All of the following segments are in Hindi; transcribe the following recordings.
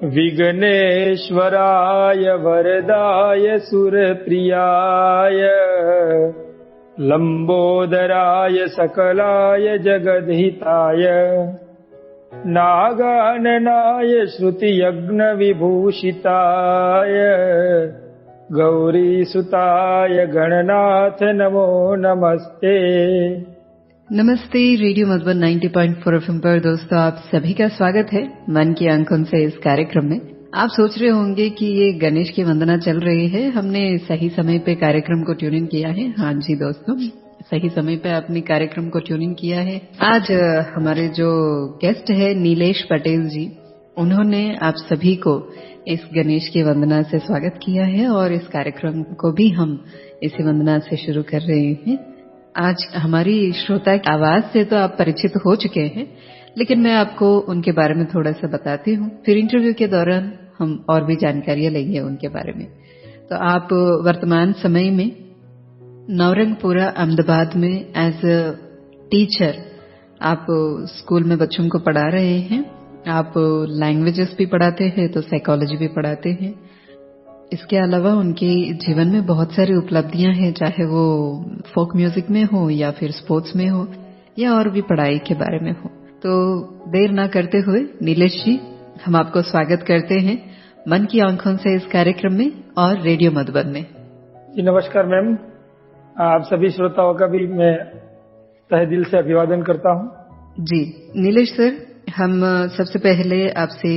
विघ्नेश्वराय वरदाय सुरप्रियाय लंबोदराय सकलाय जगद्हिताय नागाननाय श्रुतियज्ञविभूषिताय गौरीसुताय गणनाथ नमो नमस्ते। नमस्ते। रेडियो मधुबन 90.4 FM पर दोस्तों आप सभी का स्वागत है मन की आंखों से इस कार्यक्रम में। आप सोच रहे होंगे कि ये गणेश की वंदना चल रही है, हमने सही समय पे कार्यक्रम को ट्यून इन किया है। हाँ जी दोस्तों, सही समय पे आपने कार्यक्रम को ट्यून इन किया है। आज हमारे जो गेस्ट है नीलेश पटेल जी, उन्होंने आप सभी को इस गणेश की वंदना से स्वागत किया है और इस कार्यक्रम को भी हम इसी वंदना से शुरू कर रहे हैं। आज हमारी श्रोता की आवाज से तो आप परिचित हो चुके हैं, लेकिन मैं आपको उनके बारे में थोड़ा सा बताती हूँ। फिर इंटरव्यू के दौरान हम और भी जानकारियां लेंगे उनके बारे में। तो आप वर्तमान समय में नवरंगपुरा अहमदाबाद में एज अ टीचर आप स्कूल में बच्चों को पढ़ा रहे हैं। आप लैंग्वेजेस भी पढ़ाते हैं तो साइकोलॉजी भी पढ़ाते हैं। इसके अलावा उनके जीवन में बहुत सारी उपलब्धियां हैं, चाहे वो फोक म्यूजिक में हो या फिर स्पोर्ट्स में हो या और भी पढ़ाई के बारे में हो। तो देर ना करते हुए नीलेश जी, हम आपको स्वागत करते हैं मन की आंखों से इस कार्यक्रम में और रेडियो मधुबन में। जी नमस्कार मैम, आप सभी श्रोताओं का भी मैं तहे दिल से अभिवादन करता हूँ। जी नीलेश सर, हम सबसे पहले आपसे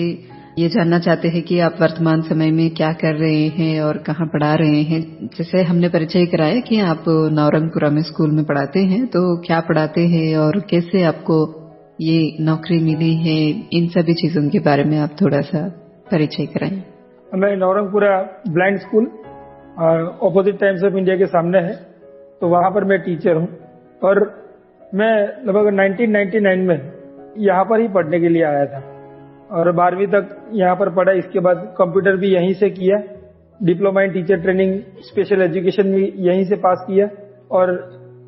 ये जानना चाहते हैं कि आप वर्तमान समय में क्या कर रहे हैं और कहाँ पढ़ा रहे हैं। जैसे हमने परिचय कराया कि आप नवरंगपुरा में स्कूल में पढ़ाते हैं, तो क्या पढ़ाते हैं और कैसे आपको ये नौकरी मिली है, इन सभी चीजों के बारे में आप थोड़ा सा परिचय कराएं। मैं Navrangpura blind school opposite times of India के सामने है, तो वहाँ पर मैं टीचर हूँ और मैं लगभग 1999 में यहाँ पर ही पढ़ने के लिए आया था और 12वीं तक यहाँ पर पढ़ा। इसके बाद कंप्यूटर भी यहीं से किया, diploma in teacher training special education भी यहीं से पास किया और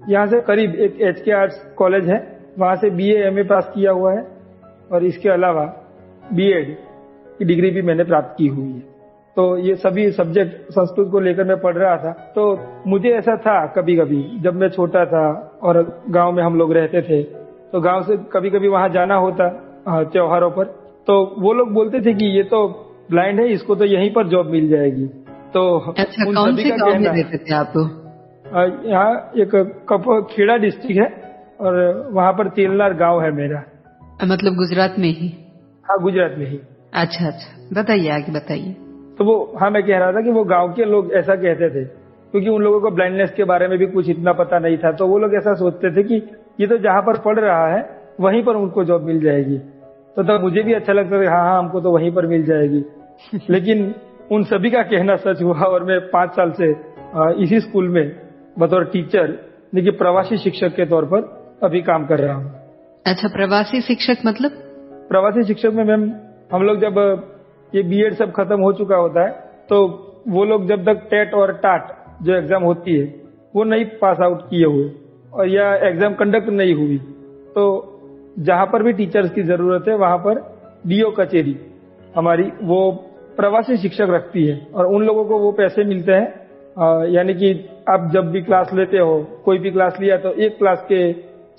यहाँ से करीब एक HK आर्ट्स कॉलेज है, वहाँ से BA MA पास किया हुआ है और इसके अलावा B.Ed की डिग्री भी मैंने प्राप्त की हुई है। तो ये सभी सब्जेक्ट संस्कृत को लेकर मैं पढ़ रहा था। तो मुझे ऐसा था कभी कभी जब मैं छोटा था और गाँव में हम लोग रहते थे, तो गाँव से कभी कभी वहाँ जाना होता त्योहारों पर, तो वो लोग बोलते थे कि ये तो ब्लाइंड है, इसको तो यहीं पर जॉब मिल जाएगी। तो अच्छा, कौन से गांव में रहते थे आप? यहाँ एक खेड़ा डिस्ट्रिक्ट है और वहाँ पर तेलनार गांव है मेरा। मतलब गुजरात में ही? हाँ, गुजरात में ही। अच्छा, बताइए, आगे बताइए। तो मैं कह रहा था कि वो गाँव के लोग ऐसा कहते थे, क्योंकि उन लोगों को ब्लाइंडनेस के बारे में भी कुछ इतना पता नहीं था, तो वो लोग ऐसा सोचते थे कि ये तो जहाँ पर पढ़ रहा है वहीं पर उनको जॉब मिल जाएगी। तो तब मुझे भी अच्छा लगता था, हाँ हमको तो वहीं पर मिल जाएगी। लेकिन उन सभी का कहना सच हुआ और मैं 5 साल से इसी स्कूल में बतौर टीचर, लेकिन प्रवासी शिक्षक के तौर पर अभी काम कर रहा हूँ। अच्छा, प्रवासी शिक्षक मतलब? प्रवासी शिक्षक में मैम हम लोग जब ये B.Ed सब खत्म हो चुका होता है, तो वो लोग जब तक टेट और टाट जो एग्जाम होती है वो नहीं पास आउट किए हुए और या एग्जाम कंडक्ट नहीं हुई, तो जहाँ पर भी टीचर्स की जरूरत है वहाँ पर DO कचेरी हमारी वो प्रवासी शिक्षक रखती है और उन लोगों को वो पैसे मिलते हैं। यानी कि आप जब भी क्लास लेते हो, कोई भी क्लास लिया, तो एक क्लास के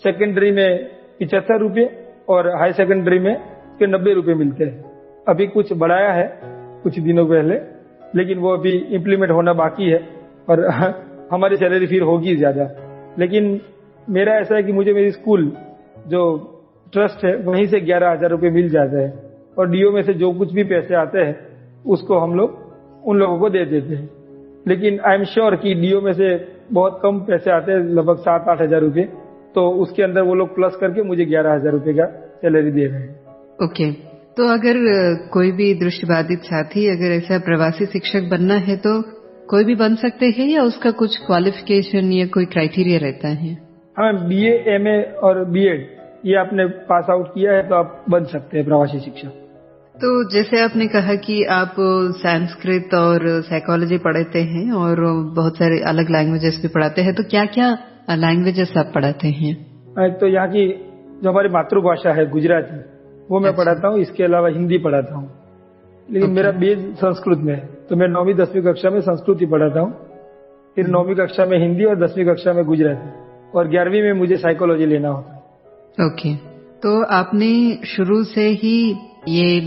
सेकेंडरी में 75 रुपये और हाई सेकेंडरी में के 90 रुपये मिलते हैं। अभी कुछ बढ़ाया है कुछ दिनों पहले, लेकिन वो अभी इम्प्लीमेंट होना बाकी है और हमारी सैलरी फिर होगी ज्यादा। लेकिन मेरा ऐसा है कि मुझे मेरी स्कूल जो ट्रस्ट है वहीं से 11,000 रुपये मिल जाता है और DO में से जो कुछ भी पैसे आते हैं उसको हम लोग उन लोगों को दे देते हैं। लेकिन आई एम श्योर कि DO में से बहुत कम पैसे आते हैं, लगभग 7-8 हजार रुपये, तो उसके अंदर वो लोग प्लस करके मुझे 11,000 रुपये का सैलरी दे रहे हैं। ओके, तो अगर कोई भी दृष्टिबाधित साथी अगर ऐसा प्रवासी शिक्षक बनना है तो कोई भी बन सकते हैं या उसका कुछ क्वालिफिकेशन या कोई क्राइटेरिया रहता है? हाँ, BA MA और B.Ed ये आपने पास आउट किया है तो आप बन सकते हैं प्रवासी शिक्षक। तो जैसे आपने कहा कि आप संस्कृत और साइकोलॉजी पढ़ाते हैं और बहुत सारे अलग लैंग्वेजेस भी पढ़ाते हैं, तो क्या क्या लैंग्वेजेस आप पढ़ाते हैं? तो यहाँ की जो हमारी मातृभाषा है गुजराती, वो मैं पढ़ाता हूँ। इसके अलावा हिंदी पढ़ाता हूँ। लेकिन मेरा बेस संस्कृत में है, तो मैं 9वीं 10वीं कक्षा में संस्कृत ही पढ़ाता हूँ, फिर 9वीं कक्षा में हिंदी और 10वीं कक्षा में गुजराती, और 11वीं में मुझे साइकोलॉजी लेना होता है। ओके, तो आपने शुरू से ही ये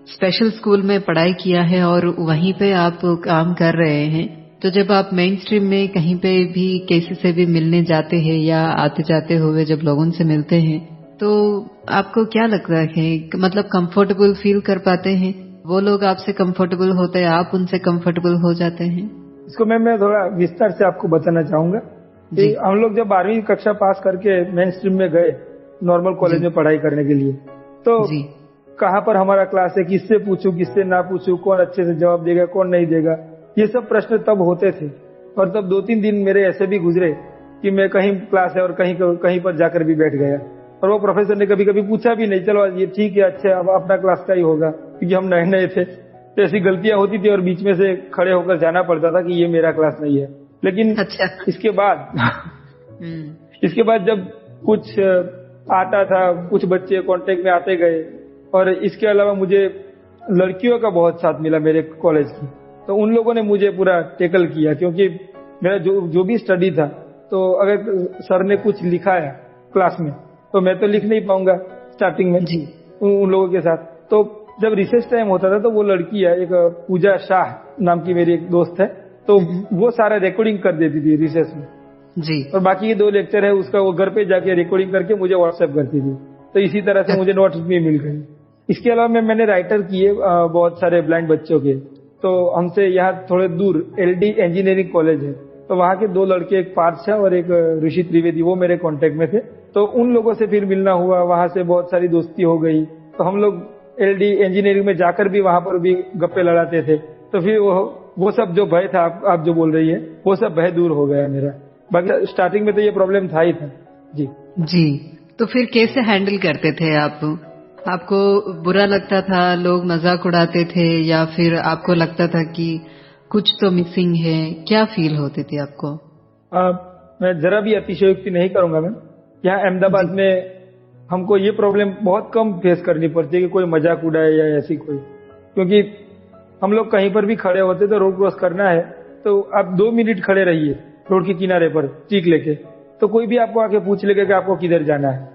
स्पेशल स्कूल में पढ़ाई किया है और वहीं पे आप काम कर रहे हैं, तो जब आप मेन स्ट्रीम में कहीं पे भी किसी से भी मिलने जाते हैं या आते जाते हुए जब लोगों से मिलते हैं, तो आपको क्या लगता है, मतलब कंफर्टेबल फील कर पाते हैं? वो लोग आपसे कंफर्टेबल होते हैं, आप उनसे कंफर्टेबल हो जाते हैं? इसको मैं थोड़ा विस्तार से आपको बताना चाहूंगा कि हम लोग जब 12वीं कक्षा पास करके मेन स्ट्रीम में गए नॉर्मल कॉलेज में पढ़ाई करने के लिए, तो कहाँ पर हमारा क्लास है, किससे पूछूं किससे ना पूछूं, कौन अच्छे से जवाब देगा कौन नहीं देगा, ये सब प्रश्न तब होते थे। और तब 2-3 दिन मेरे ऐसे भी गुजरे कि मैं कहीं क्लास है और कहीं पर जाकर भी बैठ गया, और वो प्रोफेसर ने कभी कभी पूछा भी नहीं, चलो ये ठीक है, अच्छा अब अपना क्लास का ही होगा, क्योंकि हम नए नए थे, तो ऐसी गलतियां होती थी और बीच में से खड़े होकर जाना पड़ता था कि ये मेरा क्लास नहीं है। लेकिन अच्छा। इसके बाद जब कुछ आता था, कुछ बच्चे कांटेक्ट में आते गए, और इसके अलावा मुझे लड़कियों का बहुत साथ मिला मेरे कॉलेज की, तो उन लोगों ने मुझे पूरा टेकल किया, क्योंकि मेरा जो भी स्टडी था, तो अगर सर ने कुछ लिखा है क्लास में तो मैं तो लिख नहीं पाऊंगा स्टार्टिंग में जी उन लोगों के साथ। तो जब रिसेस टाइम होता था तो वो लड़की है, एक पूजा शाह नाम की मेरी एक दोस्त है, तो वो सारा रिकॉर्डिंग कर देती थी रिसेस में जी, और बाकी 2 लेक्चर है उसका वो घर पे जाके रिकॉर्डिंग करके मुझे व्हाट्सएप करती थी, तो इसी तरह से मुझे नोट्स भी मिल गए। इसके अलावा मैंने राइटर किए बहुत सारे ब्लाइंड बच्चों के, तो हमसे यहाँ थोड़े दूर एलडी इंजीनियरिंग कॉलेज है, तो वहाँ के 2 लड़के, एक पार्थ शाह और एक ऋषि त्रिवेदी, वो मेरे कांटेक्ट में थे, तो उन लोगों से फिर मिलना हुआ, वहाँ से बहुत सारी दोस्ती हो गई, तो हम लोग एलडी इंजीनियरिंग में जाकर भी वहाँ पर भी गप्पे लड़ाते थे। तो फिर वो सब जो भय था आप जो बोल रही है, वो सब भय दूर हो गया मेरा। बाकी स्टार्टिंग में तो ये प्रॉब्लम था ही था जी। तो फिर कैसे हैंडल करते थे आप? आपको बुरा लगता था, लोग मजाक उड़ाते थे, या फिर आपको लगता था कि कुछ तो मिसिंग है? क्या फील होती थी आपको? मैं जरा भी अतिशयोक्ति नहीं करूंगा मैं। यहाँ अहमदाबाद में हमको ये प्रॉब्लम बहुत कम फेस करनी पड़ती है कि कोई मजाक उड़ाए या ऐसी कोई, क्योंकि हम लोग कहीं पर भी खड़े होते तो रोड क्रॉस करना है तो आप 2 मिनट खड़े रहिए रोड के किनारे पर चीख लेके, तो कोई भी आपको आके पूछ लेगा कि आपको किधर जाना है।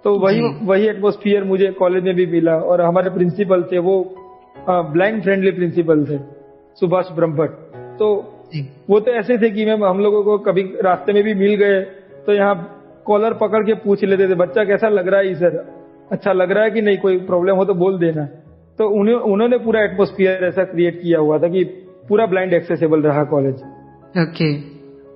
तो वही एटमॉस्फियर मुझे कॉलेज में भी मिला, और हमारे प्रिंसिपल थे वो ब्लाइंड फ्रेंडली प्रिंसिपल थे, सुभाष ब्रह्मभट्ट। तो वो तो ऐसे थे कि हम लोगों को कभी रास्ते में भी मिल गए तो यहाँ कॉलर पकड़ के पूछ लेते थे, बच्चा कैसा लग रहा है सर, अच्छा लग रहा है कि नहीं, कोई प्रॉब्लम हो तो बोल देना। तो उन्होंने पूरा एटमॉस्फियर ऐसा क्रिएट किया हुआ था कि पूरा ब्लाइंड एक्सेसिबल रहा कॉलेज। ओके,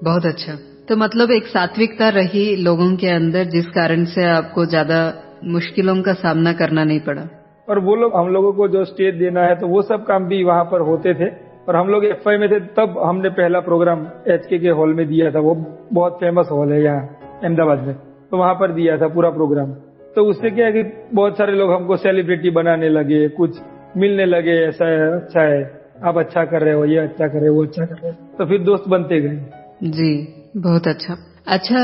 बहुत अच्छा। तो मतलब एक सात्विकता रही लोगों के अंदर, जिस कारण से आपको ज्यादा मुश्किलों का सामना करना नहीं पड़ा। और वो लोग हम लोगों को जो स्टेज देना है तो वो सब काम भी वहाँ पर होते थे। और हम लोग F5 में थे तब हमने पहला प्रोग्राम HK के हॉल में दिया था, वो बहुत फेमस हॉल है यहाँ अहमदाबाद में, तो वहाँ पर दिया था पूरा प्रोग्राम। तो उससे क्या है कि बहुत सारे लोग हमको सेलिब्रिटी बनाने लगे, कुछ मिलने लगे, ऐसा है, अच्छा है, आप अच्छा कर रहे हो, ये अच्छा कर रहे हो, वो अच्छा कर रहे हो, तो फिर दोस्त बनते गए जी। बहुत अच्छा। अच्छा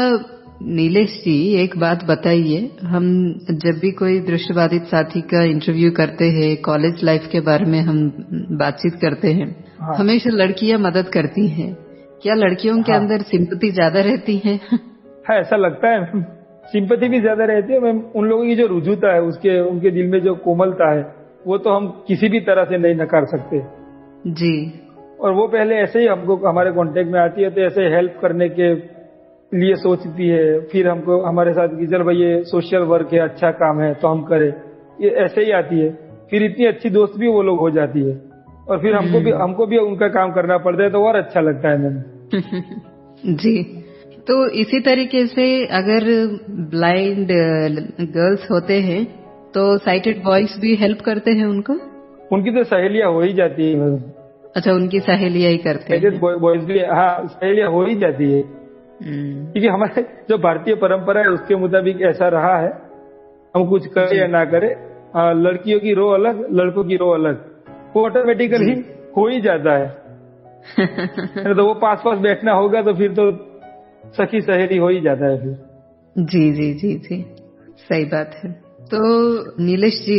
नीलेश जी, एक बात बताइए, हम जब भी कोई दृष्टिबाधित साथी का इंटरव्यू करते हैं, कॉलेज लाइफ के बारे में हम बातचीत करते हैं, हमेशा लड़कियां मदद करती हैं। क्या लड़कियों के अंदर सिंपैथी ज्यादा रहती है? हाँ, ऐसा लगता है, सिंपैथी भी ज्यादा रहती है मैम। उन लोगों की जो रुजुता है, उनके दिल में जो कोमलता है, वो तो हम किसी भी तरह से नहीं नकार सकते जी। और वो पहले ऐसे ही हमको हमारे कांटेक्ट में आती है, तो ऐसे हेल्प करने के लिए सोचती है, फिर हमको हमारे साथ कि चल भाई ये सोशल वर्क है, अच्छा काम है तो हम करें, ये ऐसे ही आती है। फिर इतनी अच्छी दोस्त भी वो लोग हो जाती है, और फिर हमको भी उनका काम करना पड़ता है, तो और अच्छा लगता है मैम जी। तो इसी तरीके से अगर ब्लाइंड गर्ल्स होते हैं तो साइटेड बॉयज भी हेल्प करते हैं उनको? उनकी तो सहेलियां हो ही जाती है। अच्छा, उनकी सहेलियां ही करते हैं? बॉयज भी, हाँ, सहेलियां हो ही जाती है, क्योंकि हमारे जो भारतीय परंपरा है उसके मुताबिक ऐसा रहा है, हम कुछ करें या ना करें, लड़कियों की रो अलग, लड़कों की रो अलग, वो ऑटोमेटिकली हो ही जाता है तो वो पास बैठना होगा तो फिर तो सखी सहेली हो ही जाता है फिर। जी जी जी जी, सही बात है। तो नीलेश जी,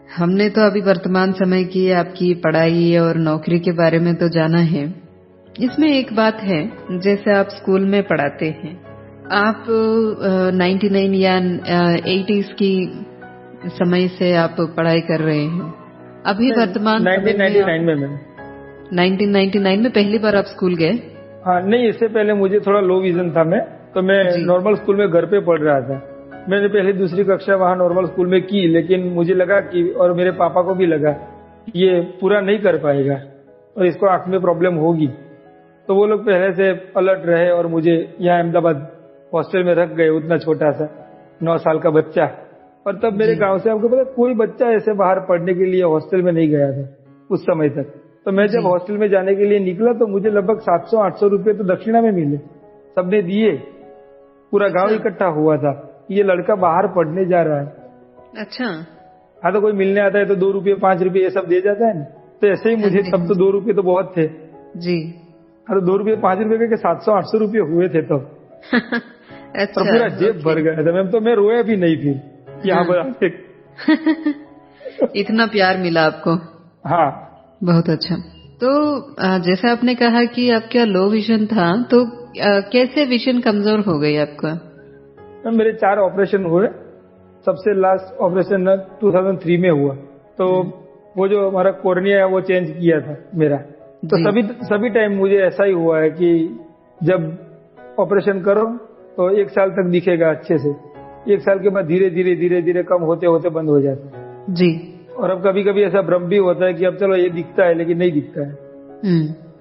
हमने तो अभी वर्तमान समय की आपकी पढ़ाई और नौकरी के बारे में तो जाना है। इसमें एक बात है, जैसे आप स्कूल में पढ़ाते हैं, आप 99 या 80s की समय से आप पढ़ाई कर रहे हैं। अभी वर्तमान 1999 में मैम। 1999 में पहली बार आप स्कूल गए? हाँ नहीं, इससे पहले मुझे थोड़ा लो विजन था मैं, तो मैं नॉर्मल स्कूल में घर पे पढ़ रहा था। मैंने पहली दूसरी कक्षा वहाँ नॉर्मल स्कूल में की, लेकिन मुझे लगा कि, और मेरे पापा को भी लगा ये पूरा नहीं कर पाएगा और इसको आंख में प्रॉब्लम होगी, तो वो लोग पहले से अलर्ट रहे और मुझे यहाँ अहमदाबाद हॉस्टल में रख गए। उतना छोटा सा 9 साल का बच्चा, और तब मेरे गांव से, आपको पता, कोई बच्चा ऐसे बाहर पढ़ने के लिए हॉस्टल में नहीं गया था उस समय तक। तो मैं जब हॉस्टल में जाने के लिए निकला तो मुझे लगभग 700-800 रुपए तो दक्षिणा में मिले, सबने दिए। पूरा गांव इकट्ठा हुआ था, ये लड़का बाहर पढ़ने जा रहा है। अच्छा। हाँ, तो कोई मिलने आता है तो 2 रुपये 5 रुपये ये सब दे जाता है ना, तो ऐसे ही मुझे तब तो 2 रुपये तो बहुत थे जी। हाँ, तो 2 रुपये 5 रुपये के 700-800 रुपये हुए थे तब। अच्छा, और पूरा जेब भर गया था मैम, तो मैं रोया भी नहीं फिर यहाँ पर आके। इतना प्यार मिला आपको। हाँ, बहुत अच्छा। तो जैसा आपने कहा कि आपका लो विजन था, तो कैसे विजन कमजोर हो गई आपका? मेरे 4 ऑपरेशन हुए। सबसे लास्ट ऑपरेशन 2003 में हुआ, तो वो जो हमारा कॉर्निया है वो चेंज किया था मेरा। तो सभी टाइम मुझे ऐसा ही हुआ है कि जब ऑपरेशन करो तो 1 साल तक दिखेगा अच्छे से, 1 साल के बाद धीरे धीरे धीरे धीरे कम होते होते बंद हो जाता है जी। और अब कभी कभी ऐसा भ्रम भी होता है कि अब चलो ये दिखता है, लेकिन नहीं दिखता है।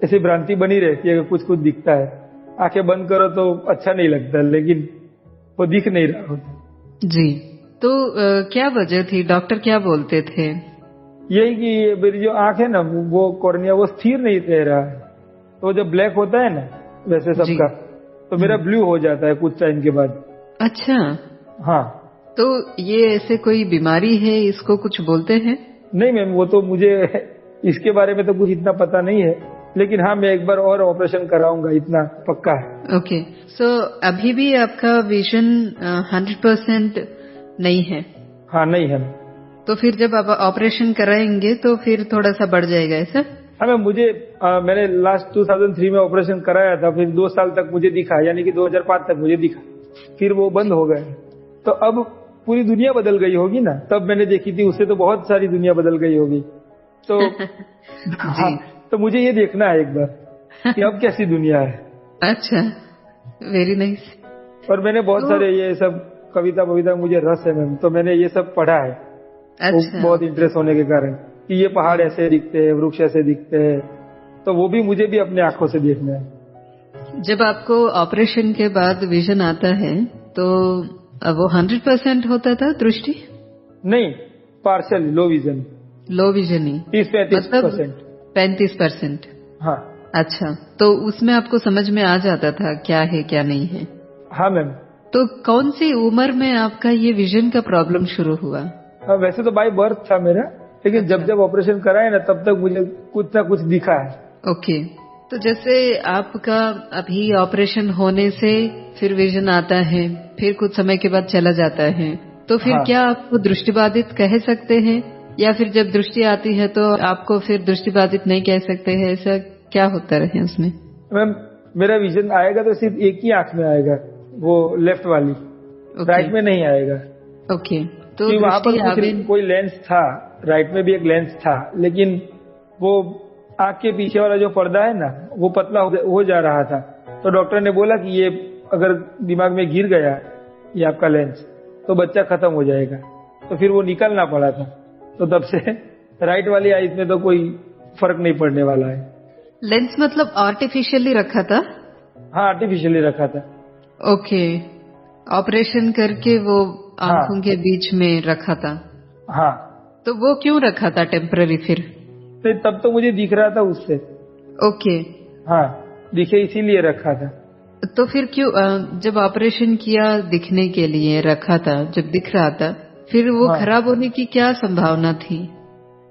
ऐसी भ्रांति बनी रहती है कि कुछ कुछ दिखता है। आंखें बंद करो तो अच्छा नहीं लगता, लेकिन वो दिख नहीं रहा होता। जी। तो क्या वजह थी? डॉक्टर क्या बोलते थे? यही कि मेरी जो आंख है ना, वो कॉर्निया वो स्थिर नहीं रह रहा है। तो जब ब्लैक होता है ना वैसे सबका, तो मेरा ब्लू हो जाता है कुछ टाइम के बाद। अच्छा। हाँ। तो ये ऐसे कोई बीमारी है, इसको कुछ बोलते हैं? नहीं मैम, वो तो मुझे इसके बारे में तो कुछ इतना पता नहीं है, लेकिन हाँ मैं एक बार और ऑपरेशन कराऊंगा, इतना पक्का है। ओके। सो अभी भी आपका विजन 100% नहीं है? हाँ, नहीं है। तो फिर जब आप ऑपरेशन कराएंगे तो फिर थोड़ा सा बढ़ जाएगा ऐसा? हाँ मैम, मैंने लास्ट 2003 में ऑपरेशन कराया था, फिर 2 साल तक मुझे दिखा, यानी कि 2005 तक मुझे दिखा, फिर वो बंद हो गए। तो अब पूरी दुनिया बदल गई होगी ना, तब मैंने देखी थी, उससे तो बहुत सारी दुनिया बदल गई होगी। तो हाँ, तो मुझे ये देखना है एक बार कि अब कैसी दुनिया है। अच्छा, वेरी नाइस। और मैंने बहुत सारे ये सब कविता मुझे रस है मैम, तो मैंने ये सब पढ़ा है। अच्छा। बहुत इंटरेस्ट होने के कारण कि ये पहाड़ ऐसे दिखते हैं, वृक्ष ऐसे दिखते हैं, तो वो भी मुझे भी अपने आंखों से देखना है। जब आपको ऑपरेशन के बाद विजन आता है तो वो 100% होता था दृष्टि? नहीं, partial low vision. Low vision ही 30-35%। 35%? हाँ। अच्छा, तो उसमें आपको समझ में आ जाता था क्या है क्या नहीं है? हाँ मैम। तो कौन सी उम्र में आपका ये विजन का प्रॉब्लम शुरू हुआ? वैसे तो बाय बर्थ था मेरा, लेकिन जब ऑपरेशन कराए ना, तब तक मुझे कुछ ना कुछ दिखा है। ओके। तो जैसे आपका अभी ऑपरेशन होने से फिर विजन आता है, फिर कुछ समय के बाद चला जाता है, तो फिर क्या आपको दृष्टिबाधित कह सकते हैं, या फिर जब दृष्टि आती है तो आपको फिर दृष्टिबाधित नहीं कह सकते हैं? ऐसा क्या होता रहे उसमें? मैम, मेरा विजन आएगा तो सिर्फ एक ही आंख में आएगा, वो लेफ्ट वाली। राइट में नहीं आएगा। ओके। तो वहाँ पर कोई लेंस था, राइट में भी एक लेंस था, लेकिन वो आंख के पीछे वाला जो पर्दा है ना, वो पतला हो जा रहा था। तो डॉक्टर ने बोला कि ये अगर दिमाग में गिर गया ये आपका लेंस, तो बच्चा खत्म हो जाएगा। तो फिर वो निकालना पड़ा था। तो तब से राइट वाली आईज में तो कोई फर्क नहीं पड़ने वाला है। लेंस मतलब आर्टिफिशियली रखा था? हाँ, आर्टिफिशियली रखा था। ओके। ऑपरेशन करके वो आंखों के बीच में रखा था? हाँ। तो वो क्यों रखा था टेम्पररी फिर? तो तब तो मुझे दिख रहा था उससे। ओके। हाँ, दिखे इसीलिए रखा था। तो फिर क्यों जब ऑपरेशन किया दिखने के लिए रखा था, जब दिख रहा था, फिर वो खराब होने की क्या संभावना थी?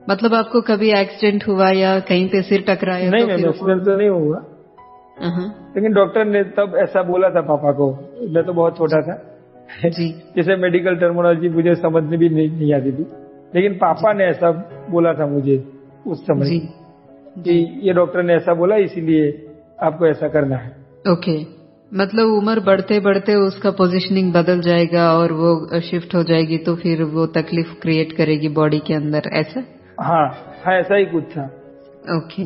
मतलब आपको कभी एक्सीडेंट हुआ या कहीं पे सिर टकराया? नहीं मैम, एक्सीडेंट तो नहीं हुआ, लेकिन डॉक्टर ने तब ऐसा बोला था पापा को। मैं तो बहुत छोटा था जी। जैसे मेडिकल टर्मिनोलॉजी मुझे समझ में भी नहीं आती थी, लेकिन पापा ने ऐसा बोला था मुझे उस समय जी कि ये डॉक्टर ने ऐसा बोला, इसीलिए आपको ऐसा करना है। ओके, मतलब उम्र बढ़ते बढ़ते उसका पोजीशनिंग बदल जाएगा और वो शिफ्ट हो जाएगी, तो फिर वो तकलीफ क्रिएट करेगी बॉडी के अंदर, ऐसा? हाँ हाँ, ऐसा ही कुछ था। ओके,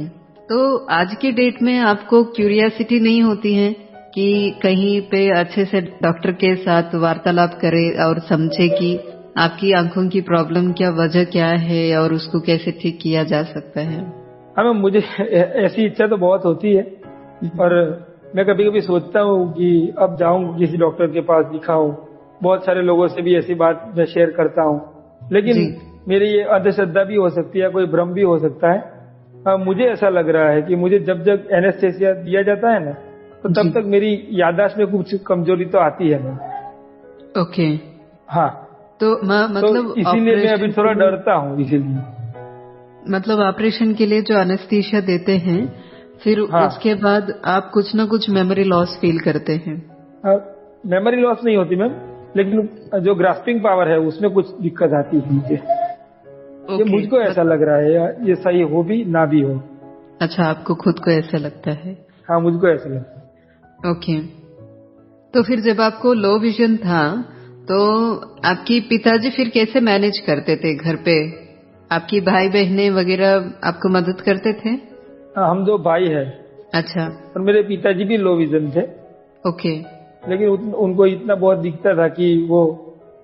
तो आज के डेट में आपको क्यूरियोसिटी नहीं होती है कि कहीं पे अच्छे से डॉक्टर के साथ वार्तालाप करे और समझे कि आपकी आंखों की प्रॉब्लम क्या, वजह क्या है और उसको कैसे ठीक किया जा सकता है? हाँ मैम, मुझे ऐसी इच्छा तो बहुत होती है और मैं कभी कभी सोचता हूँ कि अब जाऊँ किसी डॉक्टर के पास, दिखाऊं। बहुत सारे लोगों से भी ऐसी बात मैं शेयर करता हूँ, लेकिन मेरी ये अंधश्रद्धा भी हो सकती है, कोई भ्रम भी हो सकता है। मुझे ऐसा लग रहा है कि मुझे जब जब एनेस्थेसिया दिया जाता है ना, तो तब तक मेरी याददाश्त में कुछ कमजोरी तो आती है ना। ओके, हाँ, तो मतलब तो इसीलिए मैं अभी थोड़ा डरता हूँ। इसीलिए मतलब ऑपरेशन के लिए जो एनेस्थीसिया देते हैं, फिर उसके बाद आप कुछ ना कुछ मेमोरी लॉस फील करते हैं? मेमोरी लॉस नहीं होती मैम, लेकिन जो ग्रास्पिंग पावर है उसमें कुछ दिक्कत आती है मुझे। ये मुझको ऐसा लग रहा है, ये सही हो भी ना भी हो। अच्छा, आपको खुद को ऐसा लगता है? हाँ, मुझको ऐसा लगता है। ओके, तो फिर जब आपको लो विजन था तो आपकी पिताजी फिर कैसे मैनेज करते थे घर पे? आपकी भाई बहने वगैरह आपको मदद करते थे? हम 2 भाई हैं। अच्छा, और मेरे पिताजी भी लो विजन थे। ओके, लेकिन उनको इतना बहुत दिखता था कि वो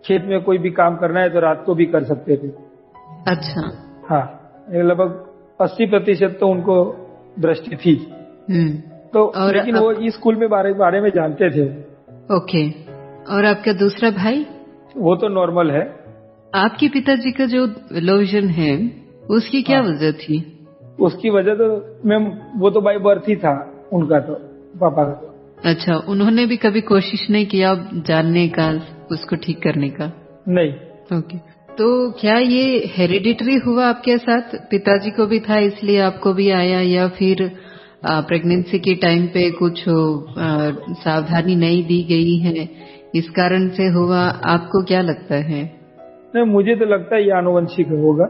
खेत में कोई भी काम करना है तो रात को भी कर सकते थे। अच्छा, हाँ, लगभग 80% तो उनको दृष्टि थी। तो लेकिन वो इस स्कूल में बारे में जानते थे। ओके, और आपका दूसरा भाई? वो तो नॉर्मल है। आपके पिताजी का जो लो विजन है उसकी क्या वजह थी? उसकी वजह तो मैम, वो तो बाय बर्थ ही था उनका, तो पापा का। अच्छा, उन्होंने भी कभी कोशिश नहीं किया जानने का, उसको ठीक करने का? नहीं। ओके, तो क्या ये हेरिडिटरी हुआ आपके साथ? पिताजी को भी था इसलिए आपको भी आया, या फिर प्रेगनेंसी के टाइम पे कुछ सावधानी नहीं दी गई है, इस कारण से हुआ? आपको क्या लगता है? नहीं, मुझे तो लगता है ये आनुवंशिक होगा,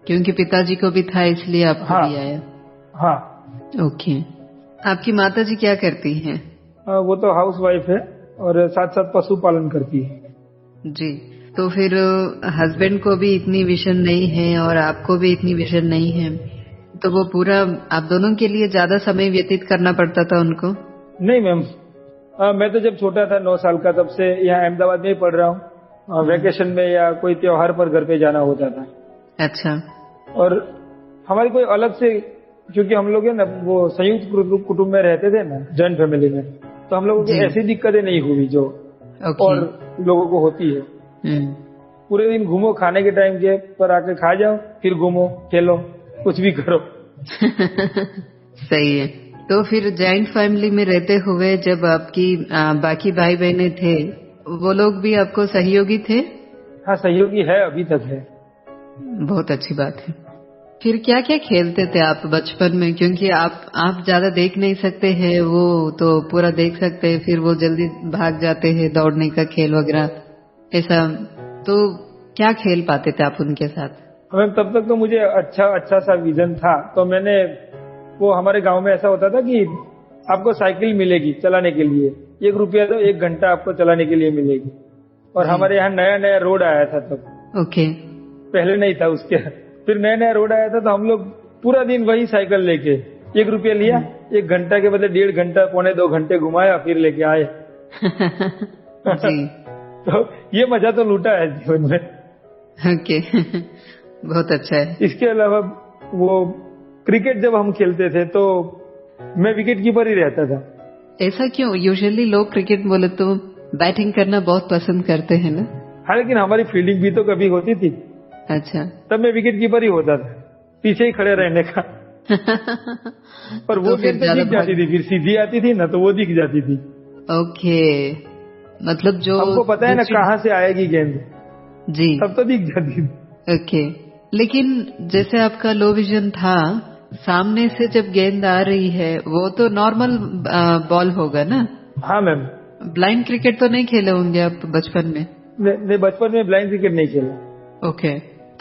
क्योंकि पिताजी को भी था इसलिए आपको भी आया। हाँ। ओके, आपकी माता जी क्या करती हैं? वो तो हाउस वाइफ है और साथ साथ पशुपालन करती है। जी, तो फिर हस्बैंड को भी इतनी विजन नहीं है और आपको भी इतनी विजन नहीं है, तो वो पूरा आप दोनों के लिए ज्यादा समय व्यतीत करना पड़ता था उनको? नहीं मैम, मैं तो जब छोटा था 9 साल का, तब से यहाँ अहमदाबाद में ही पढ़ रहा हूँ। वेकेशन में या कोई त्योहार पर घर पे जाना होता था। अच्छा, और हमारी कोई अलग से, क्योंकि हम लोग है ना वो संयुक्त कुटुंब में रहते थे ना, जॉइंट फैमिली में, तो हम लोगों को ऐसी दिक्कतें नहीं हुई जो और लोगों को होती है। पूरे दिन घूमो, खाने के टाइम के पर आके खा जाओ, फिर घूमो, खेलो, कुछ भी करो। सही है। तो फिर जॉइंट फैमिली में रहते हुए जब आपकी बाकी भाई बहने थे, वो लोग भी आपको सहयोगी थे? हाँ, सहयोगी है, अभी तक है। बहुत अच्छी बात है। फिर क्या क्या खेलते थे आप बचपन में? क्योंकि आप ज्यादा देख नहीं सकते हैं, वो तो पूरा देख सकते हैं, फिर वो जल्दी भाग जाते हैं, दौड़ने का खेल वगैरह ऐसा, तो क्या खेल पाते थे आप उनके साथ? तब तक तो मुझे अच्छा सा विजन था, तो मैंने वो हमारे गांव में ऐसा होता था कि आपको साइकिल मिलेगी चलाने के लिए, 1 रुपया तो 1 घंटा आपको चलाने के लिए मिलेगी। और हमारे यहाँ नया नया रोड आया था तब। ओके, पहले नहीं था उसके, फिर नया नया रोड आया था, तो हम लोग पूरा दिन वही साइकिल लेके 1 रुपया लिया, 1 घंटा के बदले 1.5 घंटा, 1.25 घंटे घुमाया, फिर लेके आए। जी। तो ये मजा तो लूटा है जीवन में। ओके, बहुत अच्छा है। इसके अलावा वो क्रिकेट जब हम खेलते थे तो मैं विकेट कीपर ही रहता था। ऐसा क्यों? यूजुअली लोग क्रिकेट बोले तो बैटिंग करना बहुत पसंद करते हैं ना? हाँ, लेकिन हमारी फील्डिंग भी तो कभी होती थी। अच्छा, तब मैं विकेट कीपर ही होता था, पीछे ही खड़े रहने का। और वो गेंद तो दिख जाती थी, फिर सीधी आती थी ना, तो वो दिख जाती थी। ओके, मतलब जो हमको पता है ना कहाँ से आएगी गेंद, जी, तब तो दिख जाती थी। ओके, लेकिन जैसे आपका लो विजन था, सामने से जब गेंद आ रही है वो तो नॉर्मल बॉल होगा ना? हाँ मैम। ब्लाइंड क्रिकेट तो नहीं खेले होंगे आप बचपन में? नहीं, बचपन में ब्लाइंड क्रिकेट नहीं खेला। ओके,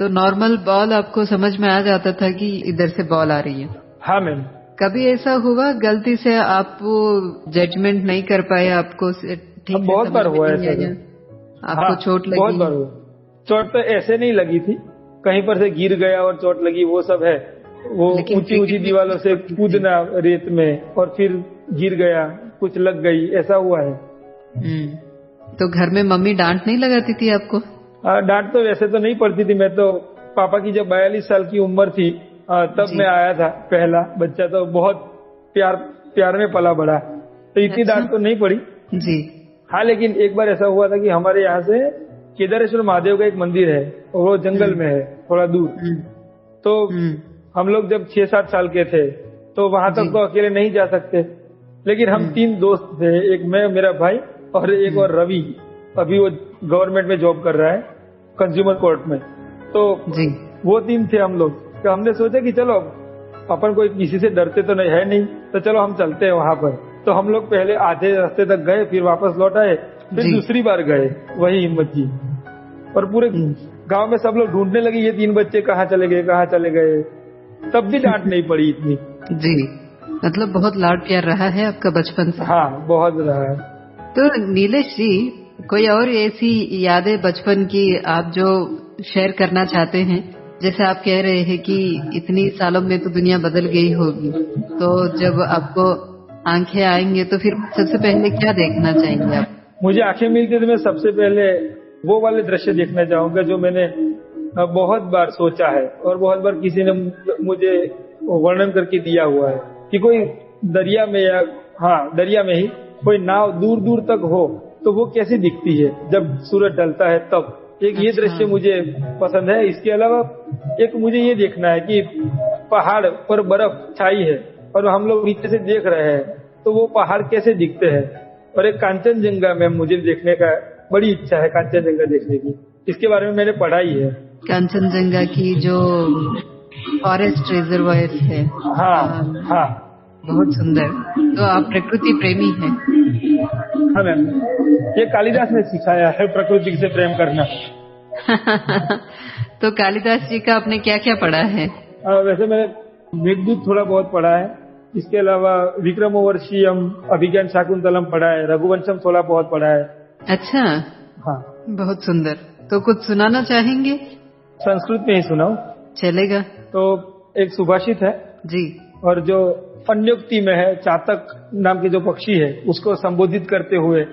तो नॉर्मल बॉल आपको समझ में आ जाता था कि इधर से बॉल आ रही है? हाँ मैम। कभी ऐसा हुआ गलती से आप वो जजमेंट नहीं कर पाए, आपको ठीक से बहुत बार समझ में हुआ नहीं ऐसा। आया, आपको चोट लगी? बहुत बार हुआ। चोट तो ऐसे नहीं लगी थी, कहीं पर से गिर गया और चोट लगी, वो सब है। वो ऊंची ऊंची दीवारों से कूदना रेत में और फिर गिर गया, कुछ लग गई, ऐसा हुआ है। तो घर में मम्मी डांट नहीं लगाती थी आपको? डांट तो वैसे तो नहीं पड़ती थी। मैं तो पापा की जब 42 साल की उम्र थी तब मैं आया था पहला बच्चा, तो बहुत प्यार में पला बड़ा, तो इतनी डांट तो नहीं पड़ी जी। हाँ, लेकिन एक बार ऐसा हुआ था कि हमारे यहाँ से केदारेश्वर महादेव का एक मंदिर है और वो जंगल में है थोड़ा दूर। तो हम लोग जब 6-7 साल के थे तो वहां तक तो अकेले नहीं जा सकते, लेकिन हम 3 दोस्त थे, एक मैं, मेरा भाई और एक और रवि, अभी वो गवर्नमेंट में जॉब कर रहा है कंज्यूमर कोर्ट में। तो वो 3 थे हम लोग। तो हमने सोचा कि चलो अपन कोई किसी से डरते तो नहीं, तो चलो हम चलते हैं वहां पर। तो हम लोग पहले आधे रास्ते तक गए, फिर वापस लौट आए, फिर दूसरी बार गए, वही हिम्मत की। और पूरे गांव में सब लोग ढूंढने लगे ये 3 बच्चे कहाँ चले गए, तब भी डांट नहीं पड़ी इतनी। जी, मतलब बहुत लाड प्यार रहा है आपका बचपन से? हाँ, बहुत रहा है। तो नीलेश जी, कोई और ऐसी यादें बचपन की आप जो शेयर करना चाहते हैं? जैसे आप कह रहे हैं कि इतनी सालों में तो दुनिया बदल गई होगी, तो जब आपको आंखें आएंगे तो फिर सबसे पहले क्या देखना चाहेंगे आप? मुझे आंखें मिलती तो मैं सबसे पहले वो वाले दृश्य देखना चाहूंगा जो मैंने बहुत बार सोचा है और बहुत बार किसी ने मुझे वर्णन करके दिया हुआ है कि कोई दरिया में या दरिया में ही कोई नाव दूर दूर तक हो तो वो कैसी दिखती है जब सूरज ढलता है तब। एक ये दृश्य मुझे पसंद है। इसके अलावा एक मुझे ये देखना है कि पहाड़ पर बर्फ छाई है और हम लोग नीचे से देख रहे हैं तो वो पहाड़ कैसे दिखते हैं। और एक कांचनजंगा में मुझे देखने का बड़ी इच्छा है, कांचनजंगा देखने की। इसके बारे में मैंने पढ़ा ही है। कांचनजंगा की जो फॉरेस्ट रिजर्वायर है। हाँ, बहुत सुंदर। तो आप प्रकृति प्रेमी हैं? हाँ मैम, ये कालिदास ने सिखाया है प्रकृति से प्रेम करना। तो कालिदास जी का आपने क्या क्या पढ़ा है? वैसे मैंने मेघदूत थोड़ा बहुत पढ़ा है। इसके अलावा विक्रमोर्वशीयम, अभिज्ञान शाकुंतलम पढ़ा है, रघुवंशम थोड़ा बहुत पढ़ा है। अच्छा, हाँ, बहुत सुंदर। तो कुछ सुनाना चाहेंगे? संस्कृत में ही सुनाओ? चलेगा। तो एक सुभाषित है जी, और जो अन्योक्ति में है, चातक नाम के जो पक्षी है उसको संबोधित करते हुए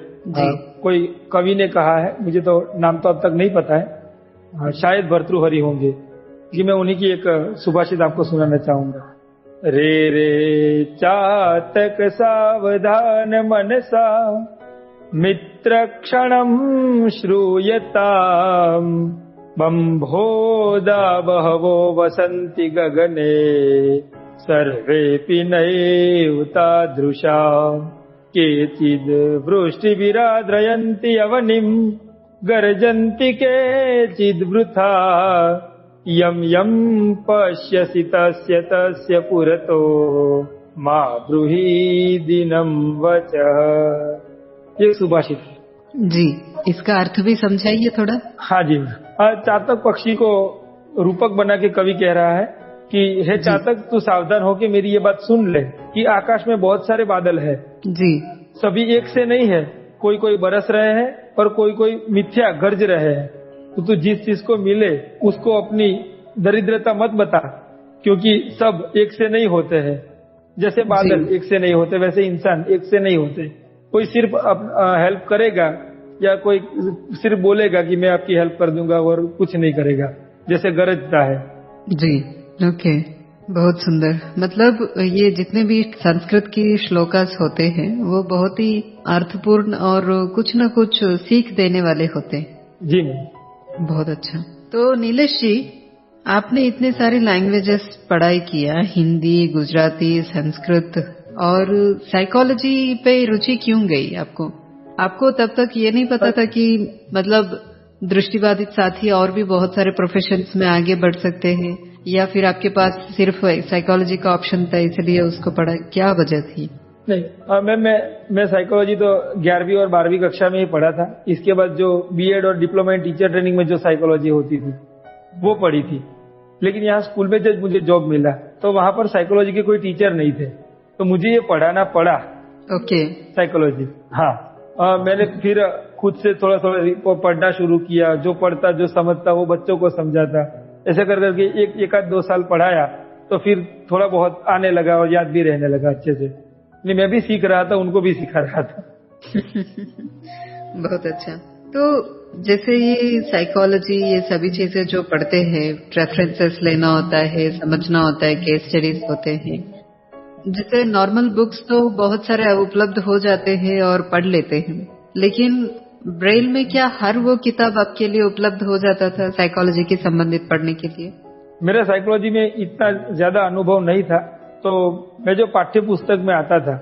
कोई कवि ने कहा है, मुझे तो नाम तो अब तक नहीं पता है, शायद भर्तृहरि होंगे कि मैं उन्हीं की एक सुभाषित आपको सुनाना चाहूंगा। रे रे चातक सावधान मनसा मित्र क्षणम श्रूयताम बंभोदा बहवो वसन्ति गगने सर्वेऽपि नैव तादृशा केचिद् वृष्टिभिराद्रयन्ति अवनिम् गर्जन्ति केचिद् वृथा यं यं पश्यसि तस्य तस्य पुरतो मा ब्रूहि दिनं वचः। ये सुभाषित जी, इसका अर्थ भी समझाइए थोड़ा। हाँ जी, चातक पक्षी को रूपक बना के कवि कह रहा है कि हे चातक, तू सावधान होके मेरी ये बात सुन ले कि आकाश में बहुत सारे बादल है जी, सभी एक से नहीं है, कोई कोई बरस रहे हैं और कोई कोई मिथ्या गरज रहे हैं। तो तू जिस चीज को मिले उसको अपनी दरिद्रता मत बता, क्योंकि सब एक से नहीं होते हैं। जैसे बादल एक से नहीं होते वैसे इंसान एक से नहीं होते। कोई सिर्फ हेल्प करेगा या कोई सिर्फ बोलेगा कि मैं आपकी हेल्प कर दूंगा और कुछ नहीं करेगा, जैसे गरजता है। जी, ओके, बहुत सुंदर। मतलब ये जितने भी संस्कृत की श्लोकास होते हैं वो बहुत ही अर्थपूर्ण और कुछ न कुछ सीख देने वाले होते हैं। जी, बहुत अच्छा। तो नीलेश जी, आपने इतने सारे लैंग्वेजेस पढ़ाई किया, हिंदी, गुजराती, संस्कृत, और साइकोलॉजी पे रुचि क्यों गई आपको? आपको तब तक ये नहीं पता था कि मतलब दृष्टिबाधित साथी और भी बहुत सारे प्रोफेशंस में आगे बढ़ सकते हैं, या फिर आपके पास सिर्फ साइकोलॉजी का ऑप्शन था इसलिए उसको पढ़ा? क्या वजह थी? नहीं, मैं साइकोलॉजी तो 11वीं और 12वीं कक्षा में ही पढ़ा था। इसके बाद जो बीएड और डिप्लोमा इन टीचर ट्रेनिंग में जो साइकोलॉजी होती थी वो पढ़ी थी। लेकिन यहाँ स्कूल में जब मुझे जॉब मिला तो वहां पर साइकोलॉजी के कोई टीचर नहीं थे, तो मुझे ये पढ़ाना पड़ा। ओके। साइकोलॉजी, हाँ। मैंने फिर खुद से थोड़ा थोड़ा पढ़ना शुरू किया, जो पढ़ता जो समझता वो बच्चों को समझाता। ऐसे कर करके एक आध 2 साल पढ़ाया तो फिर थोड़ा बहुत आने लगा और याद भी रहने लगा अच्छे से। नहीं, मैं भी सीख रहा था, उनको भी सिखा रहा था। बहुत अच्छा। तो जैसे ये साइकोलॉजी, ये सभी चीजें जो पढ़ते हैं, रेफरेंसेस लेना होता है, समझना होता है, केस स्टडीज होते हैं, जैसे नॉर्मल बुक्स तो बहुत सारे उपलब्ध हो जाते हैं और पढ़ लेते हैं, लेकिन ब्रेल में क्या हर वो किताब आपके लिए उपलब्ध हो जाता था साइकोलॉजी के संबंधित पढ़ने के लिए? मेरा साइकोलॉजी में इतना ज्यादा अनुभव नहीं था, तो मैं जो पाठ्य पुस्तक में आता था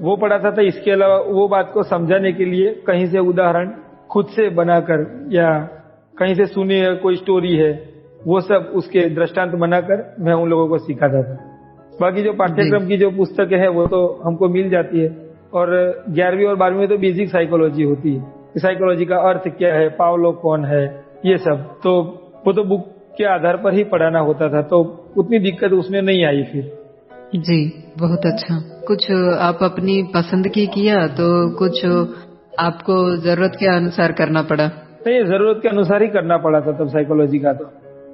वो पढ़ाता था। इसके अलावा वो बात को समझाने के लिए कहीं से उदाहरण खुद से बनाकर या कहीं से सुनी है कोई स्टोरी है, वो सब उसके दृष्टांत बनाकर मैं उन लोगों को सिखाता था। बाकी जो पाठ्यक्रम की जो पुस्तकें हैं वो तो हमको मिल जाती है, और 11वीं और 12वीं में तो बेसिक साइकोलॉजी होती है, साइकोलॉजी का अर्थ क्या है, पावलो कौन है, ये सब तो वो तो बुक के आधार पर ही पढ़ाना होता था, तो उतनी दिक्कत उसमें नहीं आई फिर। जी, बहुत अच्छा। कुछ आप अपनी पसंद की किया तो कुछ आपको जरूरत के अनुसार करना पड़ा? नहीं, जरूरत के अनुसार ही करना पड़ा था तब साइकोलॉजी का तो।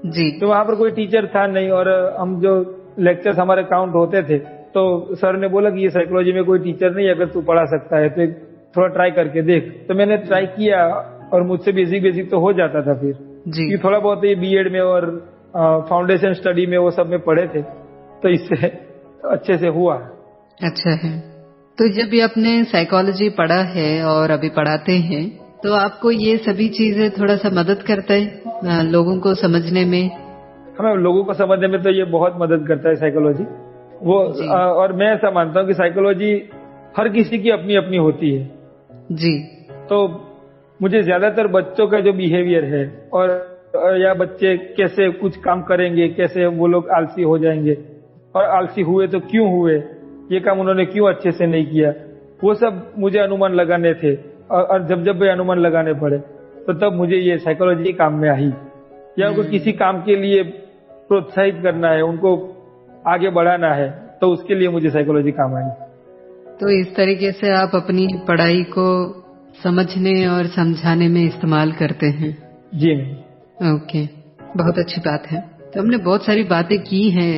जी। तो वहां पर कोई टीचर था नहीं, और हम जो लेक्चर्स हमारे काउंट होते थे तो सर ने बोला कि ये साइकोलॉजी में कोई टीचर नहीं, अगर तू पढ़ा सकता है तो थोड़ा ट्राई करके देख। तो मैंने ट्राई किया और मुझसे बेसिक तो हो जाता था फिर जी। थोड़ा बहुत ये बीएड में और फाउंडेशन स्टडी में वो सब में पढ़े थे, तो इससे अच्छे से हुआ। अच्छा है। तो जब भी आपने साइकोलॉजी पढ़ा है और अभी पढ़ाते हैं, तो आपको ये सभी चीजें थोड़ा सा मदद करता है लोगों को समझने में? हमें लोगों को समझने में तो ये बहुत मदद करता है साइकोलॉजी वो। और मैं ऐसा मानता हूँ कि साइकोलॉजी हर किसी की अपनी अपनी होती है। जी। तो मुझे ज्यादातर बच्चों का जो बिहेवियर है और या बच्चे कैसे कुछ काम करेंगे, कैसे वो लोग आलसी हो जाएंगे, और आलसी हुए तो क्यों हुए, ये काम उन्होंने क्यों अच्छे से नहीं किया, वो सब मुझे अनुमान लगाने थे। और जब भी अनुमान लगाने पड़े तो तब मुझे ये साइकोलॉजी काम में आई। या उनको किसी काम के लिए प्रोत्साहित करना है, उनको आगे बढ़ाना है, तो उसके लिए मुझे साइकोलॉजी काम आई। तो इस तरीके से आप अपनी पढ़ाई को समझने और समझाने में इस्तेमाल करते हैं? जी। ओके, बहुत अच्छी बात है। तो हमने बहुत सारी बातें की हैं।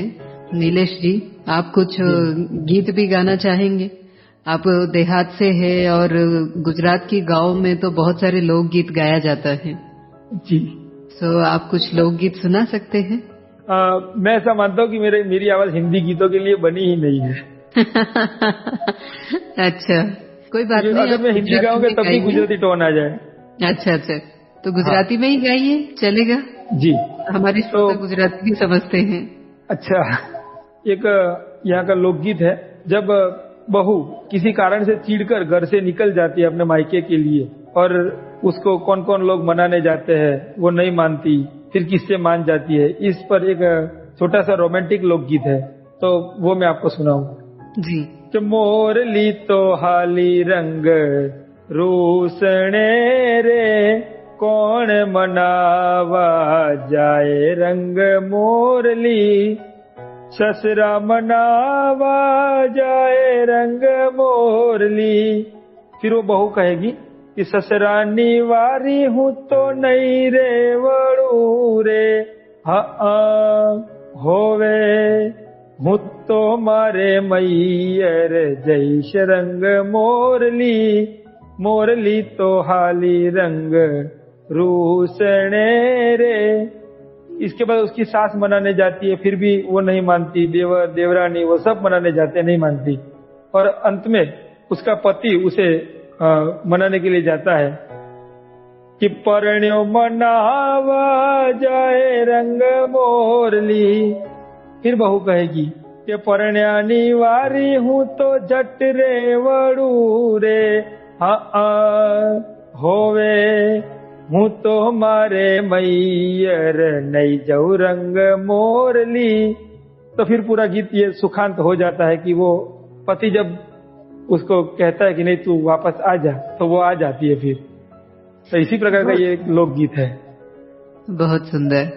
नीलेश जी, आप कुछ गीत भी गाना चाहेंगे? आप देहात से है और गुजरात की गांव में तो बहुत सारे लोकगीत गाया जाता है जी। तो आप कुछ लोकगीत सुना सकते हैं? मैं ऐसा मानता हूँ कि मेरी आवाज हिंदी गीतों के लिए बनी ही नहीं है। अच्छा, कोई बात नहीं। अगर मैं हिंदी गाऊंगा तब भी गुजराती टोन आ जाए। अच्छा, तो गुजराती में ही गाइए, चलेगा जी। हमारी श्रोता गुजराती भी समझते हैं। अच्छा, एक यहाँ का लोकगीत है। जब बहू किसी कारण से चिढ़कर घर से निकल जाती है अपने मायके के लिए, और उसको कौन कौन लोग मनाने जाते हैं, वो नहीं मानती, फिर किससे मान जाती है, इस पर एक छोटा सा रोमांटिक लोकगीत है, तो वो मैं आपको सुनाऊंगा जी। कि मोरली तो हाली रंग रूसणे रे, कौन मनावा जाए रंग मोरली, ससुरा मनावा जाए रंग मोरली। फिर वो बहू कहेगी कि ससुरानी वारी हूँ तो नहीं रे वड़ू रे, हाँ होवे हूँ तो मारे मैयर जैश रंग मोरली, मोरली तो हाली रंग रूसणे रे। इसके बाद उसकी सास मनाने जाती है, फिर भी वो नहीं मानती, देवर देवरानी वो सब मनाने जाते हैं, नहीं मानती, और अंत में उसका पति उसे मनाने के लिए जाता है कि परण्यो मनावा जाए रंग मोरली। फिर बहू कहेगी कि परण्यानी वारी हूँ तो झट रे वड़ू रे, हाँ होवे हूँ तो मारे मैयर नहीं जाऊ रंग मोरली। तो फिर पूरा गीत ये सुखांत हो जाता है कि वो पति जब उसको कहता है कि नहीं तू वापस आ जा, तो वो आ जाती है फिर। तो इसी प्रकार का ये लोकगीत है। बहुत सुंदर।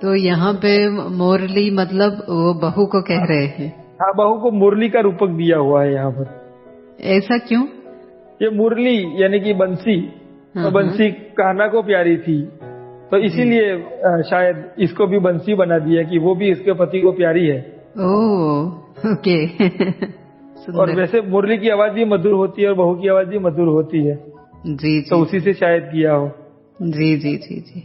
तो यहाँ पे मुरली मतलब वो बहू को कह रहे हैं? हाँ, बहू को मुरली का रूपक दिया हुआ है यहाँ पर। ऐसा क्यों? ये मुरली यानी कि बंसी, तो बंसी कान्हा को प्यारी थी, तो इसीलिए शायद इसको भी बंसी बना दिया कि वो भी इसके पति को प्यारी है। ओह, ओके। और वैसे मुरली की आवाज भी मधुर होती है और बहू की आवाज भी मधुर होती है। जी, तो उसी से शायद किया हो। जी जी जी जी,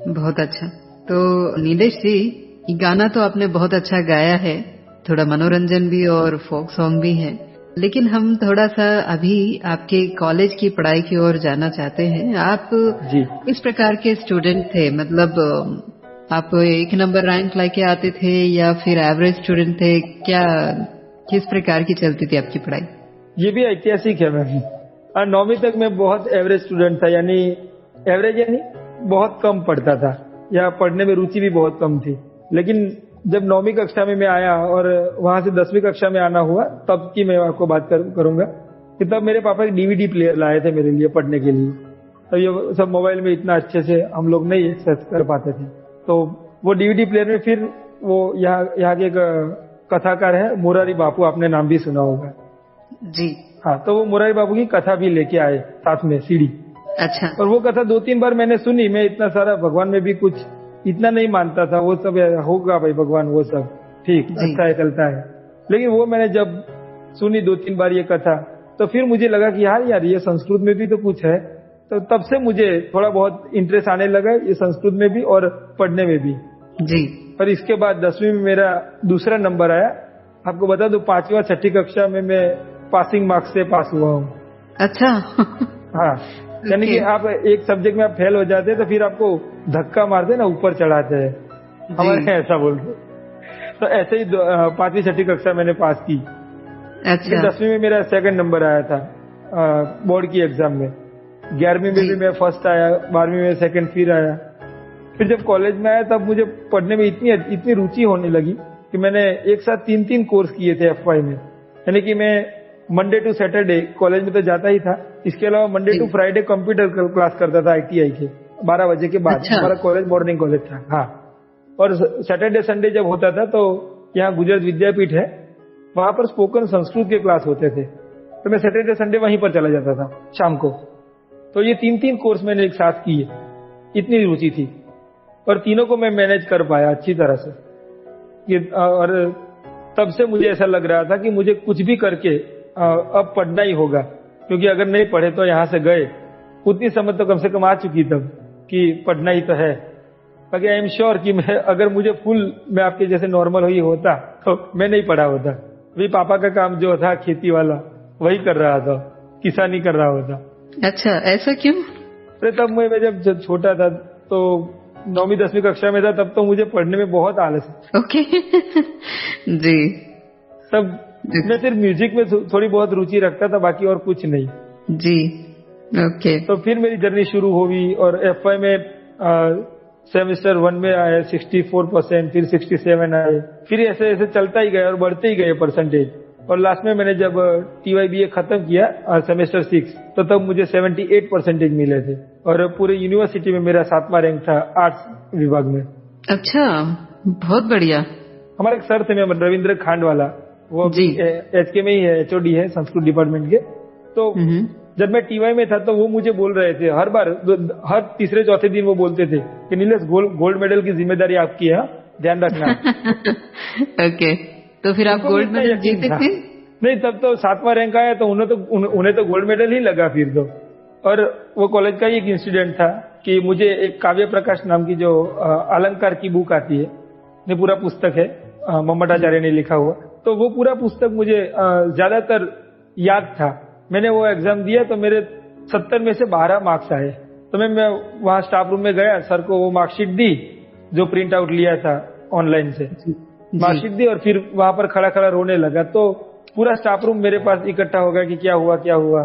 बहुत अच्छा। तो नीलेश जी, ये गाना तो आपने बहुत अच्छा गाया है, थोड़ा मनोरंजन भी और फोक सॉन्ग भी है, लेकिन हम थोड़ा सा अभी आपके कॉलेज की पढ़ाई की ओर जाना चाहते हैं। आप जी किस प्रकार के स्टूडेंट थे? मतलब आप 1 नंबर रैंक लेके आते थे या फिर एवरेज स्टूडेंट थे? क्या, किस प्रकार की चलती थी आपकी पढ़ाई? ये भी ऐतिहासिक है मैम। 9वीं तक मैं बहुत एवरेज स्टूडेंट था, यानी एवरेज यानी बहुत कम पढ़ता था, या पढ़ने में रुचि भी बहुत कम थी। लेकिन जब 9वीं कक्षा में मैं आया और वहां से 10वीं कक्षा में आना हुआ, तब की मैं आपको बात करूंगा कि तब मेरे पापा एक डीवीडी प्लेयर लाए थे मेरे लिए पढ़ने के लिए। तो ये सब मोबाइल में इतना अच्छे से हम लोग नहीं एक्सेस कर पाते थे, तो वो डीवीडी प्लेयर में फिर वो यहाँ के एक कथाकार है मुरारी बापू, आपने नाम भी सुना होगा जी। हाँ, तो वो मुरारी बापू की कथा भी लेके आए साथ में सीडी। अच्छा। और वो कथा 2-3 बार मैंने सुनी। मैं इतना सारा भगवान में भी कुछ इतना नहीं मानता था, वो सब होगा भाई भगवान, वो सब ठीक अच्छा है, चलता है। लेकिन वो मैंने जब सुनी 2-3 बार ये कथा, तो फिर मुझे लगा कि यार ये संस्कृत में भी तो कुछ है। तो तब से मुझे थोड़ा बहुत इंटरेस्ट आने लगा ये संस्कृत में भी और पढ़ने में भी जी। और इसके बाद 10वीं में मेरा दूसरा नंबर आया। आपको बता दूं 5वीं और 6ठी कक्षा में मैं पासिंग मार्क्स से पास हुआ हूँ। अच्छा। हाँ, यानी कि आप एक सब्जेक्ट में आप फेल हो जाते हैं तो फिर आपको धक्का मारते ना, ऊपर चढ़ाते हैं, हमारे ऐसा बोलते। तो ऐसे ही 5वीं 6ठी कक्षा मैंने पास की। अच्छा। 10वीं में मेरा 2nd नंबर आया था बोर्ड की एग्जाम में। 11वीं में भी मैं फर्स्ट आया, 12वीं में 2nd फिर आया। फिर जब कॉलेज में आया तब मुझे पढ़ने में इतनी रुचि होने लगी कि मैंने एक साथ 3 कोर्स किए थे FY में। यानी कि मैं मंडे टू सैटरडे कॉलेज में तो जाता ही था, इसके अलावा Monday to Friday computer class करता था ITI के 12 बजे के बाद। अच्छा। हमारा कॉलेज मॉर्निंग कॉलेज था। हाँ, और सैटरडे संडे जब होता था तो यहाँ गुजरात विद्यापीठ है, वहां पर स्पोकन संस्कृत के क्लास होते थे, तो मैं सैटरडे संडे वहीं पर चला जाता था शाम को। तो ये 3 कोर्स मैंने एक साथ किए, इतनी रुचि थी, और तीनों को मैं मैनेज कर पाया अच्छी तरह से। और तब से मुझे ऐसा लग रहा था कि मुझे कुछ भी करके अब पढ़ना ही होगा, क्योंकि अगर नहीं पढ़े तो यहाँ से गए, उतनी समझ तो कम से कम आ चुकी तब कि पढ़ना ही तो है। बाकी आई एम श्योर कि मैं अगर मुझे मैं आपके जैसे नॉर्मल ही होता तो मैं नहीं पढ़ा होता। अभी पापा का काम जो था खेती वाला वही कर रहा था, किसानी कर रहा होता। अच्छा, ऐसा क्यों? अरे तब मैं जब छोटा था तो 9वीं 10वीं कक्षा में था, तब तो मुझे पढ़ने में बहुत आलस है। ओके। जी। तब मैं सिर्फ म्यूजिक में थोड़ी बहुत रुचि रखता था, बाकी और कुछ नहीं। जी। ओके। तो फिर मेरी जर्नी शुरू हुई और FY में सेमेस्टर 1 में आए 64%, फिर 67 आए, फिर ऐसे ऐसे चलता ही गया और बढ़ते ही गए परसेंटेज। और लास्ट में मैंने जब TYBA खत्म किया सेमेस्टर 6, तो तब मुझे 78% मिले थे, और पूरे यूनिवर्सिटी में मेरा 7वां रैंक था आर्ट्स विभाग में। अच्छा, बहुत बढ़िया। हमारे एक सर थे मैम रविंद्र खांडवाला, वो HK में ही है, HOD है संस्कृत डिपार्टमेंट के। तो जब मैं TY में था तो वो मुझे बोल रहे थे हर बार, हर तीसरे चौथे दिन वो बोलते थे कि नीलेश गोल्ड मेडल की जिम्मेदारी आपकी है, ध्यान रखना। ओके, तो फिर आप गोल्ड मेडल जीते थे? नहीं, तब तो 7वां रैंक आया तो उन्हें तो गोल्ड मेडल ही लगा फिर तो। और वो कॉलेज का ही एक इंसिडेंट था कि मुझे एक काव्य प्रकाश नाम की जो अलंकार की बुक आती है, ये पूरा पुस्तक है, मम्मटाचार्य ने लिखा हुआ, तो वो पूरा पुस्तक मुझे ज्यादातर याद था। मैंने वो एग्जाम दिया तो मेरे 70 में से 12 मार्क्स आए। तो मैं वहां स्टाफ रूम में गया, सर को वो मार्कशीट दी जो प्रिंट आउट लिया था ऑनलाइन से, मार्कशीट दी, और फिर वहां पर खड़ा खड़ा रोने लगा। तो पूरा स्टाफ रूम मेरे पास इकट्ठा हो गया कि क्या हुआ क्या हुआ,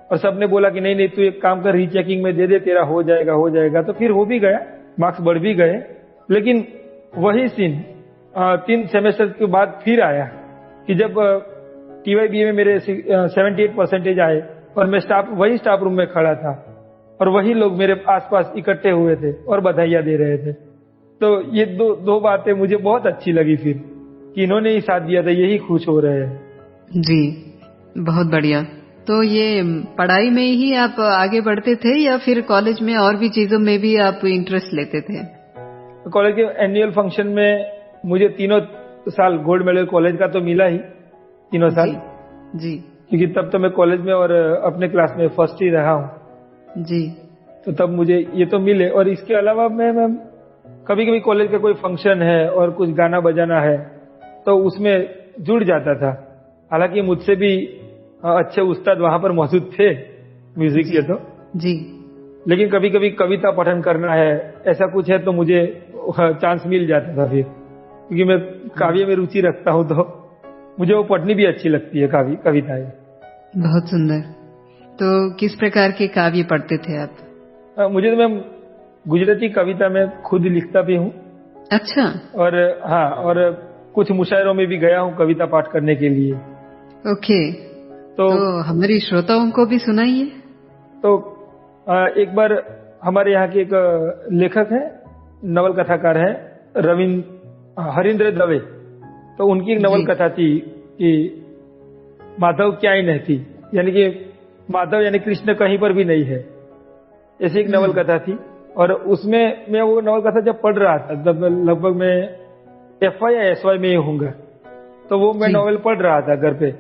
और सबने बोला कि नहीं तू एक काम कर, रीचेकिंग में दे दे, तेरा हो जाएगा। तो फिर हो भी गया, मार्क्स बढ़ भी गए। लेकिन वही सीन 3 सेमेस्टर के बाद फिर आया कि जब TYBA में मेरे 78% आए और मैं वही स्टाफ रूम में खड़ा था और वही लोग मेरे आसपास इकट्ठे हुए थे और बधाइयां दे रहे थे। तो ये दो बातें मुझे बहुत अच्छी लगी फिर, कि इन्होंने ही साथ दिया था, यही खुश हो रहे हैं। जी, बहुत बढ़िया। तो ये पढ़ाई में ही आप आगे बढ़ते थे या फिर कॉलेज में और भी चीजों में भी आप इंटरेस्ट लेते थे? कॉलेज के एनुअल फंक्शन में मुझे 3 साल गोल्ड मेडल कॉलेज का तो मिला ही, 3 साल। जी। क्योंकि तब तो मैं कॉलेज में और अपने क्लास में फर्स्ट ही रहा हूँ। जी। तो तब मुझे ये तो मिले। और इसके अलावा मैं कभी कभी कॉलेज का कोई फंक्शन है और कुछ गाना बजाना है तो उसमें जुड़ जाता था। हालांकि मुझसे भी अच्छे उस्ताद वहां पर मौजूद थे म्यूजिक के तो जी, लेकिन कभी कभी कविता पठन करना है, ऐसा कुछ है तो मुझे चांस मिल जाता था फिर, क्योंकि मैं काव्य में रुचि रखता हूँ तो मुझे वो पढ़नी भी अच्छी लगती है कविताएं। बहुत सुंदर। तो किस प्रकार के काव्य पढ़ते थे आप? मुझे तो मैं गुजराती कविता में खुद लिखता भी हूँ। अच्छा। और हाँ, और कुछ मुशायरों में भी गया हूँ कविता पाठ करने के लिए। ओके। तो हमारी श्रोताओं को भी सुनाइए। तो एक बार हमारे यहाँ के एक लेखक है, नवल कथाकार है हरिंद्र दवे, तो उनकी एक नवल कथा थी कि माधव क्या ही नहीं, यानी कि माधव यानी कृष्ण कहीं पर भी नहीं है, ऐसी एक नवल कथा थी। और उसमें मैं वो नवल कथा जब पढ़ रहा था तब लगभग मैं FY या SY में होऊंगा, तो वो मैं नॉवेल पढ़ रहा था घर पे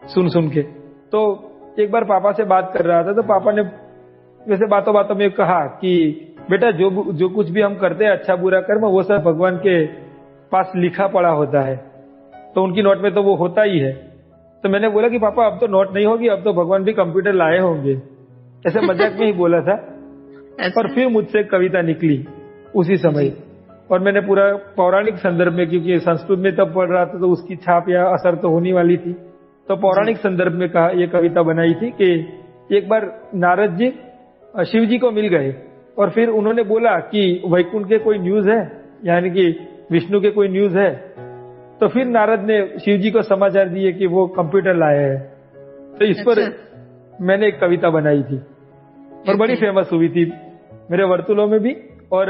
सुन के। तो एक बार पापा से बात कर रहा था तो पापा ने वैसे बातों बातों में कहा कि बेटा जो कुछ भी हम करते हैं अच्छा बुरा कर्म वो सब भगवान के पास लिखा पड़ा होता है, तो उनकी नोट में तो वो होता ही है। तो मैंने बोला कि पापा अब तो नोट नहीं होगी, अब तो भगवान भी कंप्यूटर लाए होंगे, ऐसे मजाक में ही बोला था। और फिर मुझसे कविता निकली उसी समय, और मैंने पूरा पौराणिक संदर्भ में, क्योंकि संस्कृत में तब पढ़ रहा था तो उसकी छाप या असर तो होने वाली थी, तो पौराणिक संदर्भ में कहा ये कविता बनाई थी कि एक बार नारद जी शिव जी को मिल गए और फिर उन्होंने बोला कि वैकुंठ के कोई न्यूज है, यानी कि विष्णु के कोई न्यूज है। तो फिर नारद ने शिव जी को समाचार दिए कि वो कंप्यूटर लाए हैं। तो इस पर मैंने एक कविता बनाई थी और बड़ी फेमस हुई थी मेरे वर्तुलों में भी, और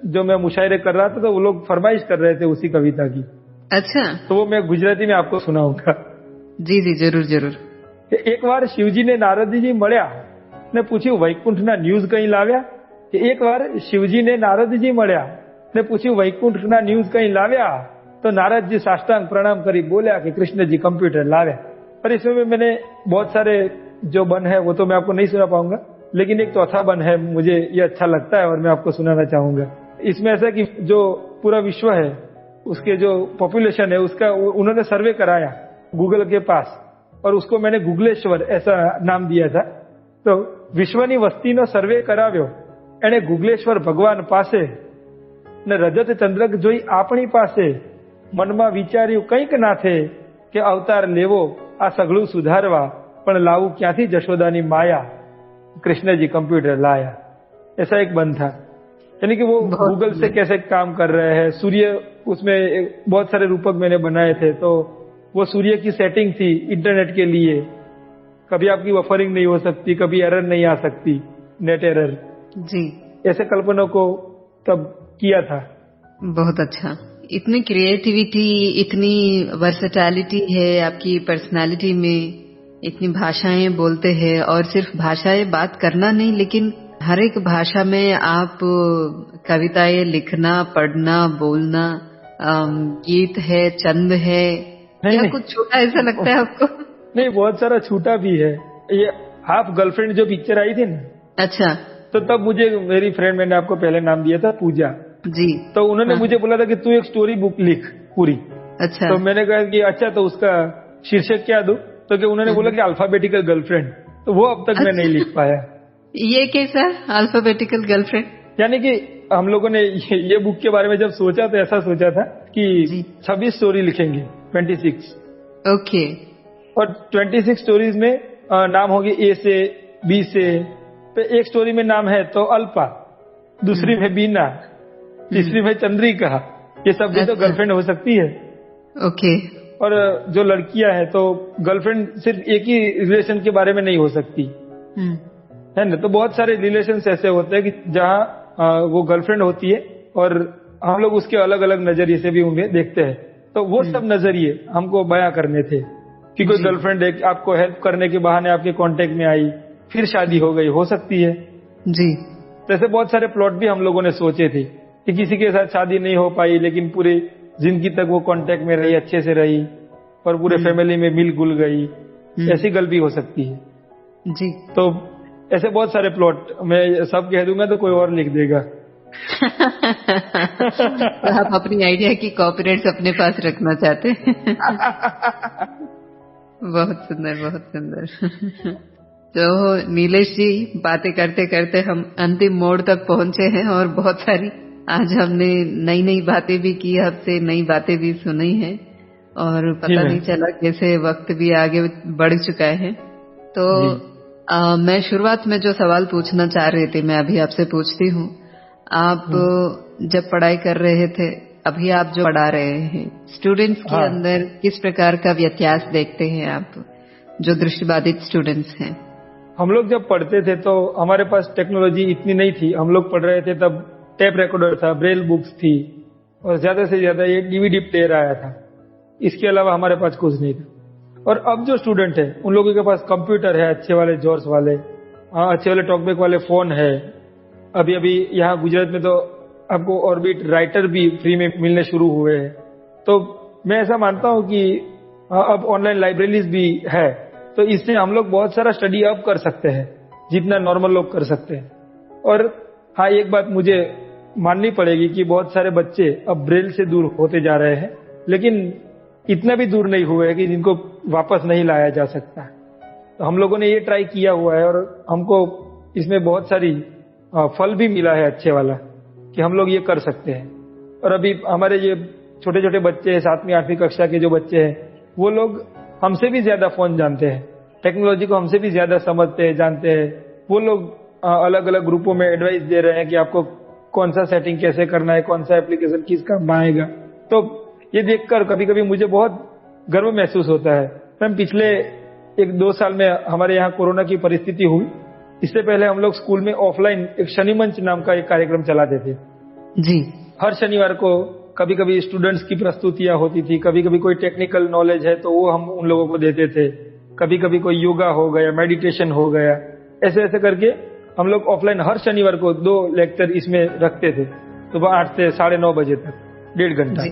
जो मैं मुशायरे कर रहा था तो वो लोग फरमाइश कर रहे थे उसी कविता की। अच्छा। तो वो मैं गुजराती में आपको सुनाऊंगा। जी जी, जरूर जरूर। एक बार शिवजी ने नारदजी મળ્યા ને પૂછ્યું વૈકુંઠના ન્યૂઝ કઈ લાવ્યા। એક વાર શિવજી ને નારદજી મળ્યા ને પૂછ્યું વૈકુંઠના ન્યૂઝ કઈ લાવ્યા। तो नारद जी साष्टांग प्रणाम करी बोला कि कृष्ण जी कंप्यूटर लावे। पर इसमें मैंने बहुत सारे जो बन है वो तो मैं आपको नहीं सुना पाऊंगा, लेकिन एक चौथा बन है मुझे ये अच्छा लगता है और मैं आपको सुनाना चाहूंगा। इसमें ऐसा कि जो पूरा विश्व है उसके जो पॉपुलेशन है उसका उन्होंने सर्वे कराया गूगल के पास, और उसको मैंने गूगलेश्वर ऐसा नाम दिया था। तो विश्वनी वस्तीनो सर्वे कराव्यो एने गूगलेश्वर भगवान पासे ने रजत चंद्रक जोई आपणी पासे मनमा विचार्યું કંઈક ના थे કે અવતાર લેવો આ સગળું સુધારવા પણ લાવું ક્યાંથી જશોદાની માયા कृष्ण जी कंप्यूटर लाया। ऐसा एक बंद था, यानी कि वो गूगल से कैसे काम कर रहे हैं। सूर्य उसमें बहुत सारे रूपक मैंने बनाए थे, तो वो सूर्य की सेटिंग थी इंटरनेट के लिए, कभी आपकी बफरिंग नहीं हो सकती, कभी एरर नहीं आ सकती, नेट एरर जी, ऐसे कल्पना को तब किया था। बहुत अच्छा। इतनी क्रिएटिविटी, इतनी वर्सेटैलिटी है आपकी पर्सनालिटी में, इतनी भाषाएं बोलते हैं, और सिर्फ भाषाएं बात करना नहीं लेकिन हर एक भाषा में आप कविताएं लिखना, पढ़ना, बोलना, गीत है, छंद है, क्या कुछ छोटा ऐसा लगता है आपको? नहीं, बहुत सारा छूटा भी है। ये हाफ गर्लफ्रेंड जो पिक्चर आई थी ना, अच्छा, तो तब मुझे मेरी फ्रेंड, मैंने आपको पहले नाम दिया था पूजा जी, तो उन्होंने मुझे बोला था कि तू एक स्टोरी बुक लिख पूरी। अच्छा। तो मैंने कहा कि अच्छा, तो उसका शीर्षक क्या दूं? तो कि उन्होंने बोला कि अल्फाबेटिकल गर्लफ्रेंड, तो वो अब तक मैं नहीं लिख पाया। ये कैसा अल्फाबेटिकल गर्लफ्रेंड? यानी कि हम लोगों ने ये बुक के बारे में जब सोचा तो ऐसा सोचा था कि 26 स्टोरी लिखेंगे, 26। ओके। और 26 स्टोरीज में नाम होगी A से B से। तो एक स्टोरी में नाम है तो अल्पा, दूसरी में बीना, तीसरी में चंद्रिका, ये सब भी तो गर्लफ्रेंड हो सकती है। ओके। और जो लड़कियां हैं तो गर्लफ्रेंड सिर्फ एक ही रिलेशन के बारे में नहीं हो सकती है ना, तो बहुत सारे रिलेशन ऐसे होते हैं कि जहाँ वो गर्लफ्रेंड होती है और हम लोग उसके अलग अलग नजरिए से भी उन्हें देखते हैं। तो वो सब नजरिए हमको बयां करने थे कि कोई गर्लफ्रेंड आपको हेल्प करने के बहाने आपके कांटेक्ट में आई, फिर शादी हो गई, हो सकती है जी। तो ऐसे बहुत सारे प्लॉट भी हम लोगों ने सोचे थे कि किसी के साथ शादी नहीं हो पाई लेकिन पूरी जिंदगी तक वो कांटेक्ट में रही, अच्छे से रही और पूरे फैमिली में मिल गुल गई, ऐसी गल भी हो सकती है जी। तो ऐसे बहुत सारे प्लॉट मैं सब कह दूंगा तो कोई और लिख देगा। तो आप अपनी आइडिया की कॉपीराइट्स अपने पास रखना चाहते हैं। बहुत सुंदर, बहुत सुंदर। तो नीलेश जी, बातें करते करते हम अंतिम मोड़ तक पहुंचे हैं और बहुत सारी आज हमने नई नई बातें भी की, आपसे नई बातें भी सुनी हैं और पता नहीं चला कैसे वक्त भी आगे बढ़ चुका है। तो मैं शुरुआत में जो सवाल पूछना चाह रही थी मैं अभी आपसे पूछती हूँ। आप जब पढ़ाई कर रहे थे, अभी आप जो पढ़ा रहे हैं, स्टूडेंट्स के अंदर किस प्रकार का व्यत्यास देखते हैं आप, जो दृष्टिबाधित स्टूडेंट्स हैं? हम लोग जब पढ़ते थे तो हमारे पास टेक्नोलॉजी इतनी नहीं थी। हम लोग पढ़ रहे थे तब टेप रिकॉर्डर था, ब्रेल बुक्स थी और ज्यादा से ज्यादा ये डीवीडी प्लेयर आया था। इसके अलावा हमारे पास कुछ नहीं था। और अब जो स्टूडेंट है उन लोगों के पास कंप्यूटर है, अच्छे वाले जॉर्स वाले, अच्छे वाले टॉकबैक वाले फोन है। अभी अभी यहाँ गुजरात में तो आपको ऑर्बिट राइटर भी फ्री में मिलने शुरू हुए हैं। तो मैं ऐसा मानता हूँ कि अब ऑनलाइन लाइब्रेरीज भी है, तो इससे हम लोग बहुत सारा स्टडी अब कर सकते हैं जितना नॉर्मल लोग कर सकते हैं। और हाँ, एक बात मुझे माननी पड़ेगी कि बहुत सारे बच्चे अब ब्रेल से दूर होते जा रहे हैं, लेकिन इतना भी दूर नहीं हुए हैं कि जिनको वापस नहीं लाया जा सकता। तो हम लोगों ने ये ट्राई किया हुआ है और हमको इसमें बहुत सारी फल भी मिला है अच्छे वाला कि हम लोग ये कर सकते हैं। और अभी हमारे ये छोटे छोटे बच्चे 7वीं 8वीं कक्षा के जो बच्चे हैं, वो लोग हमसे भी ज्यादा फोन जानते हैं, टेक्नोलॉजी को हमसे भी ज्यादा समझते हैं, जानते हैं। वो लोग अलग अलग ग्रुपों में एडवाइस दे रहे हैं कि आपको कौन सा सेटिंग कैसे करना है, कौन सा एप्लीकेशन किस काम आएगा। तो ये देखकर कभी कभी मुझे बहुत गर्व महसूस होता है। मैम, पिछले 1-2 साल में हमारे यहाँ कोरोना की परिस्थिति हुई। इससे पहले हम लोग स्कूल में ऑफलाइन एक शनि मंच नाम का एक कार्यक्रम चलाते थे जी। हर शनिवार को कभी कभी स्टूडेंट्स की प्रस्तुतियां होती थी, कभी कभी कोई टेक्निकल नॉलेज है तो वो हम उन लोगों को देते थे, कभी कभी कोई योगा हो गया, मेडिटेशन हो गया, ऐसे ऐसे करके हम लोग ऑफलाइन हर शनिवार को 2 लेक्चर इसमें रखते थे, सुबह 8 से 9:30 बजे तक, 1.5 घंटा।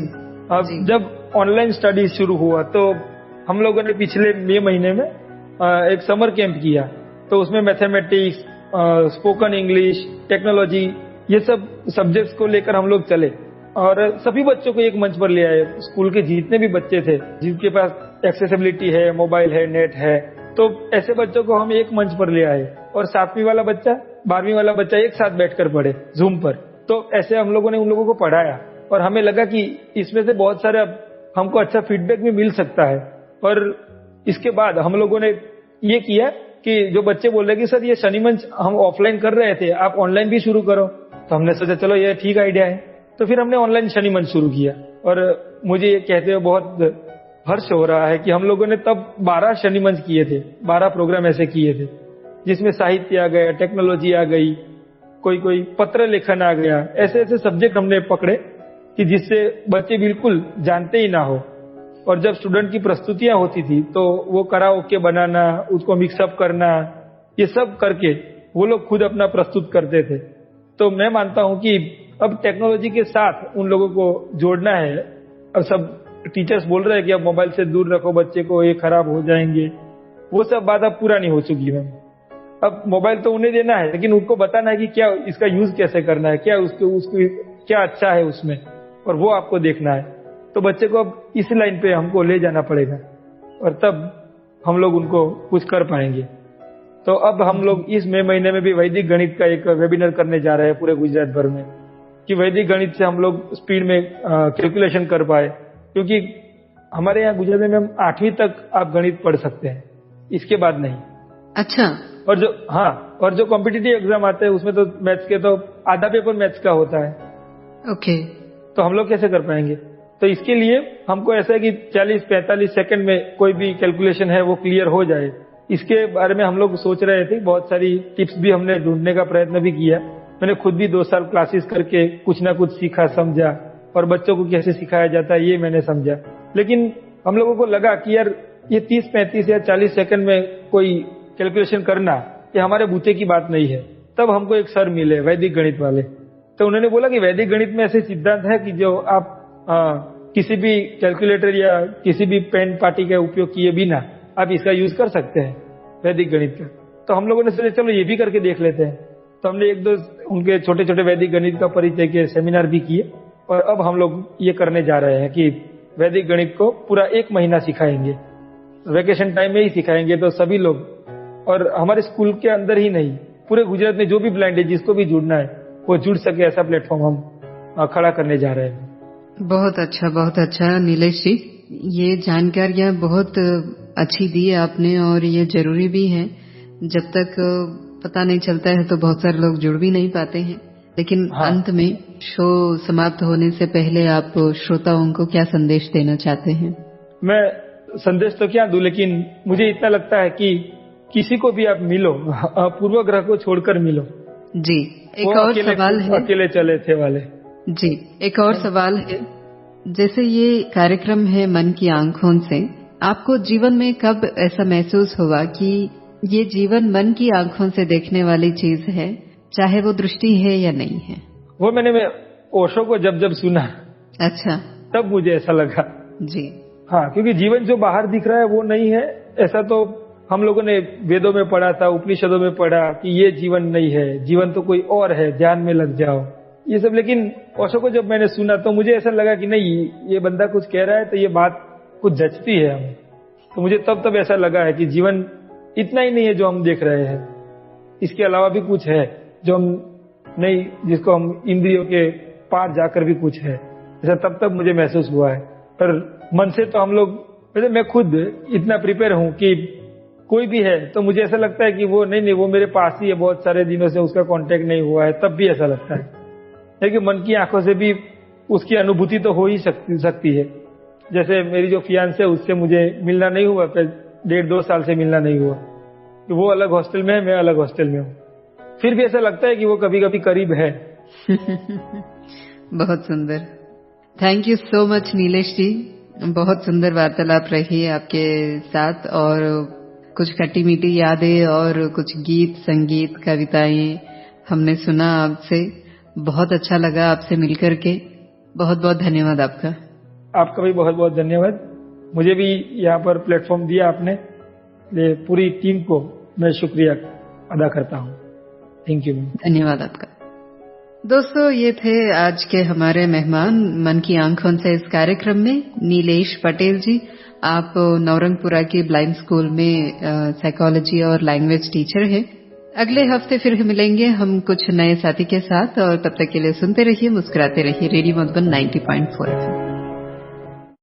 अब जब ऑनलाइन स्टडी शुरू हुआ तो हम लोगों ने पिछले मई महीने में एक समर कैंप किया। तो उसमें मैथमेटिक्स, स्पोकन इंग्लिश, टेक्नोलॉजी, ये सब सब्जेक्ट्स को लेकर हम लोग चले और सभी बच्चों को एक मंच पर ले आए। स्कूल के जितने भी बच्चे थे जिनके पास एक्सेसिबिलिटी है, मोबाइल है, नेट है, तो ऐसे बच्चों को हम एक मंच पर ले आए और 7वीं वाला बच्चा, 12वीं वाला बच्चा एक साथ बैठकर पढ़े जूम पर। तो ऐसे हम लोगों ने उन लोगों को पढ़ाया और हमें लगा कि इसमें से बहुत सारे हमको अच्छा फीडबैक भी मिल सकता है। और इसके बाद हम लोगों ने ये किया कि जो बच्चे बोल रहे कि सर ये शनि मंच हम ऑफलाइन कर रहे थे, आप ऑनलाइन भी शुरू करो, तो हमने सोचा चलो ये ठीक आइडिया है। तो फिर हमने ऑनलाइन शनि मंच शुरू किया और मुझे ये कहते हुए बहुत हर्ष हो रहा है कि हम लोगों ने तब 12 शनि मंच किए थे, 12 प्रोग्राम ऐसे किए थे जिसमें साहित्य आ गया, टेक्नोलॉजी आ गई, कोई पत्र लेखन आ गया। ऐसे ऐसे सब्जेक्ट हमने पकड़े कि जिससे बच्चे बिल्कुल जानते ही ना हो। और जब स्टूडेंट की प्रस्तुतियां होती थी तो वो कराओके बनाना, उसको मिक्सअप करना, ये सब करके वो लोग खुद अपना प्रस्तुत करते थे। तो मैं मानता हूं कि अब टेक्नोलॉजी के साथ उन लोगों को जोड़ना है। अब सब टीचर्स बोल रहे हैं कि अब मोबाइल से दूर रखो बच्चे को, ये खराब हो जाएंगे, वो सब बात अब पुरानी हो चुकी है। अब मोबाइल तो उन्हें देना है, लेकिन उनको बताना है कि क्या इसका यूज कैसे करना है, क्या उसको क्या अच्छा है उसमें, और वो आपको देखना है। तो बच्चे को अब इस लाइन पे हमको ले जाना पड़ेगा और तब हम लोग उनको कुछ कर पाएंगे। तो अब हम लोग इस मई महीने में भी वैदिक गणित का एक वेबिनार करने जा रहे हैं पूरे गुजरात भर में, कि वैदिक गणित से हम लोग स्पीड में कैलकुलेशन कर पाए। क्योंकि हमारे यहाँ गुजरात में हम 8वीं तक आप गणित पढ़ सकते हैं, इसके बाद नहीं। अच्छा। और जो कॉम्पिटिटिव एग्जाम आते हैं उसमें तो मैथ्स के तो आधा पेपर मैथ्स का होता है। ओके। तो हम लोग कैसे कर पाएंगे? तो इसके लिए हमको ऐसा है कि 40-45 सेकंड में कोई भी कैलकुलेशन है वो क्लियर हो जाए। इसके बारे में हम लोग सोच रहे थे, बहुत सारी टिप्स भी हमने ढूंढने का प्रयत्न भी किया। मैंने खुद भी 2 साल क्लासेस करके कुछ ना कुछ सीखा, समझा, और बच्चों को कैसे सिखाया जाता है ये मैंने समझा। लेकिन हम लोगों को लगा कि यार ये 30, 35 या 40 सेकंड में कोई कैलकुलेशन करना ये हमारे बूते की बात नहीं है। तब हमको एक सर मिले वैदिक गणित वाले, तो उन्होंने बोला कि वैदिक गणित में ऐसे सिद्धांत है कि जो आप किसी भी कैलकुलेटर या किसी भी पेन पार्टी का उपयोग किए बिना आप इसका यूज कर सकते हैं, वैदिक गणित का। तो हम लोगों ने सोचा चलो ये भी करके देख लेते हैं। तो हमने 1-2 उनके छोटे छोटे वैदिक गणित का परिचय के सेमिनार भी किए, और अब हम लोग ये करने जा रहे हैं कि वैदिक गणित को पूरा 1 महीना सिखाएंगे, वेकेशन टाइम में ही सिखाएंगे। तो सभी लोग, और हमारे स्कूल के अंदर ही नहीं, पूरे गुजरात में जो भी ब्लाइंड है जिसको भी जुड़ना है वो जुड़ सके, ऐसा प्लेटफॉर्म हम खड़ा करने जा रहे हैं। बहुत अच्छा नीलेश जी, ये जानकारियां बहुत अच्छी दी आपने, और ये जरूरी भी है। जब तक पता नहीं चलता है तो बहुत सारे लोग जुड़ भी नहीं पाते हैं। लेकिन हाँ। अंत में शो समाप्त होने से पहले आप श्रोताओं को क्या संदेश देना चाहते हैं? मैं संदेश तो क्या दूं, लेकिन मुझे इतना लगता है कि किसी को भी आप मिलो, पूर्व ग्रह को छोड़कर मिलो। जी, एक और सवाल है। अकेले चले थे वाले जी, एक और सवाल है। जैसे ये कार्यक्रम है मन की आंखों से, आपको जीवन में कब ऐसा महसूस हुआ कि ये जीवन मन की आंखों से देखने वाली चीज है, चाहे वो दृष्टि है या नहीं है? वो मैंने ओशो को जब सुना, अच्छा, तब मुझे ऐसा लगा। जी हाँ, क्योंकि जीवन जो बाहर दिख रहा है वो नहीं है, ऐसा तो हम लोगों ने वेदों में पढ़ा था, उपनिषदों में पढ़ा कि ये जीवन नहीं है, जीवन तो कोई और है, ध्यान में लग जाओ, ये सब। लेकिन ओशो को जब मैंने सुना तो मुझे ऐसा लगा कि नहीं, ये बंदा कुछ कह रहा है तो ये बात कुछ जचती है हमें। तो मुझे तब ऐसा लगा है कि जीवन इतना ही नहीं है जो हम देख रहे हैं, इसके अलावा भी कुछ है जो हम नहीं, जिसको हम इंद्रियों के पार जाकर भी कुछ है, ऐसा तब मुझे महसूस हुआ है। पर मन से तो हम लोग, वैसे मैं खुद इतना प्रिपेयर हूं कि कोई भी है तो मुझे ऐसा लगता है कि वो नहीं, वो मेरे पास ही है, बहुत सारे दिनों से उसका कांटेक्ट नहीं हुआ है, तब भी ऐसा लगता है। लेकिन मन की आंखों से भी उसकी अनुभूति तो हो ही सकती है। जैसे मेरी जो फियांसे है उससे मुझे मिलना नहीं हुआ, फिर 1.5-2 साल से मिलना नहीं हुआ, कि वो अलग हॉस्टल में है, मैं अलग हॉस्टल में हूँ, फिर भी ऐसा लगता है कि वो कभी कभी करीब है। बहुत सुंदर, thank you so much Nilesh ji, बहुत सुंदर वार्तालाप रही आपके साथ, और कुछ खट्टी मीठी यादें और कुछ गीत, संगीत, कविताएं हमने सुना आपसे। बहुत अच्छा लगा आपसे मिलकर के, बहुत बहुत धन्यवाद आपका। आपका भी बहुत बहुत धन्यवाद, मुझे भी यहाँ पर प्लेटफॉर्म दिया आपने, ये पूरी टीम को मैं शुक्रिया अदा करता हूँ। Thank you. धन्यवाद आपका। दोस्तों, ये थे आज के हमारे मेहमान मन की आंखों से इस कार्यक्रम में, नीलेश पटेल जी। आप नवरंगपुरा के ब्लाइंड स्कूल में साइकोलॉजी और लैंग्वेज टीचर हैं। अगले हफ्ते फिर मिलेंगे हम कुछ नए साथी के साथ, और तब तक के लिए सुनते रहिए, मुस्कुराते रहिए। Radio Madhuban 90.4 FM।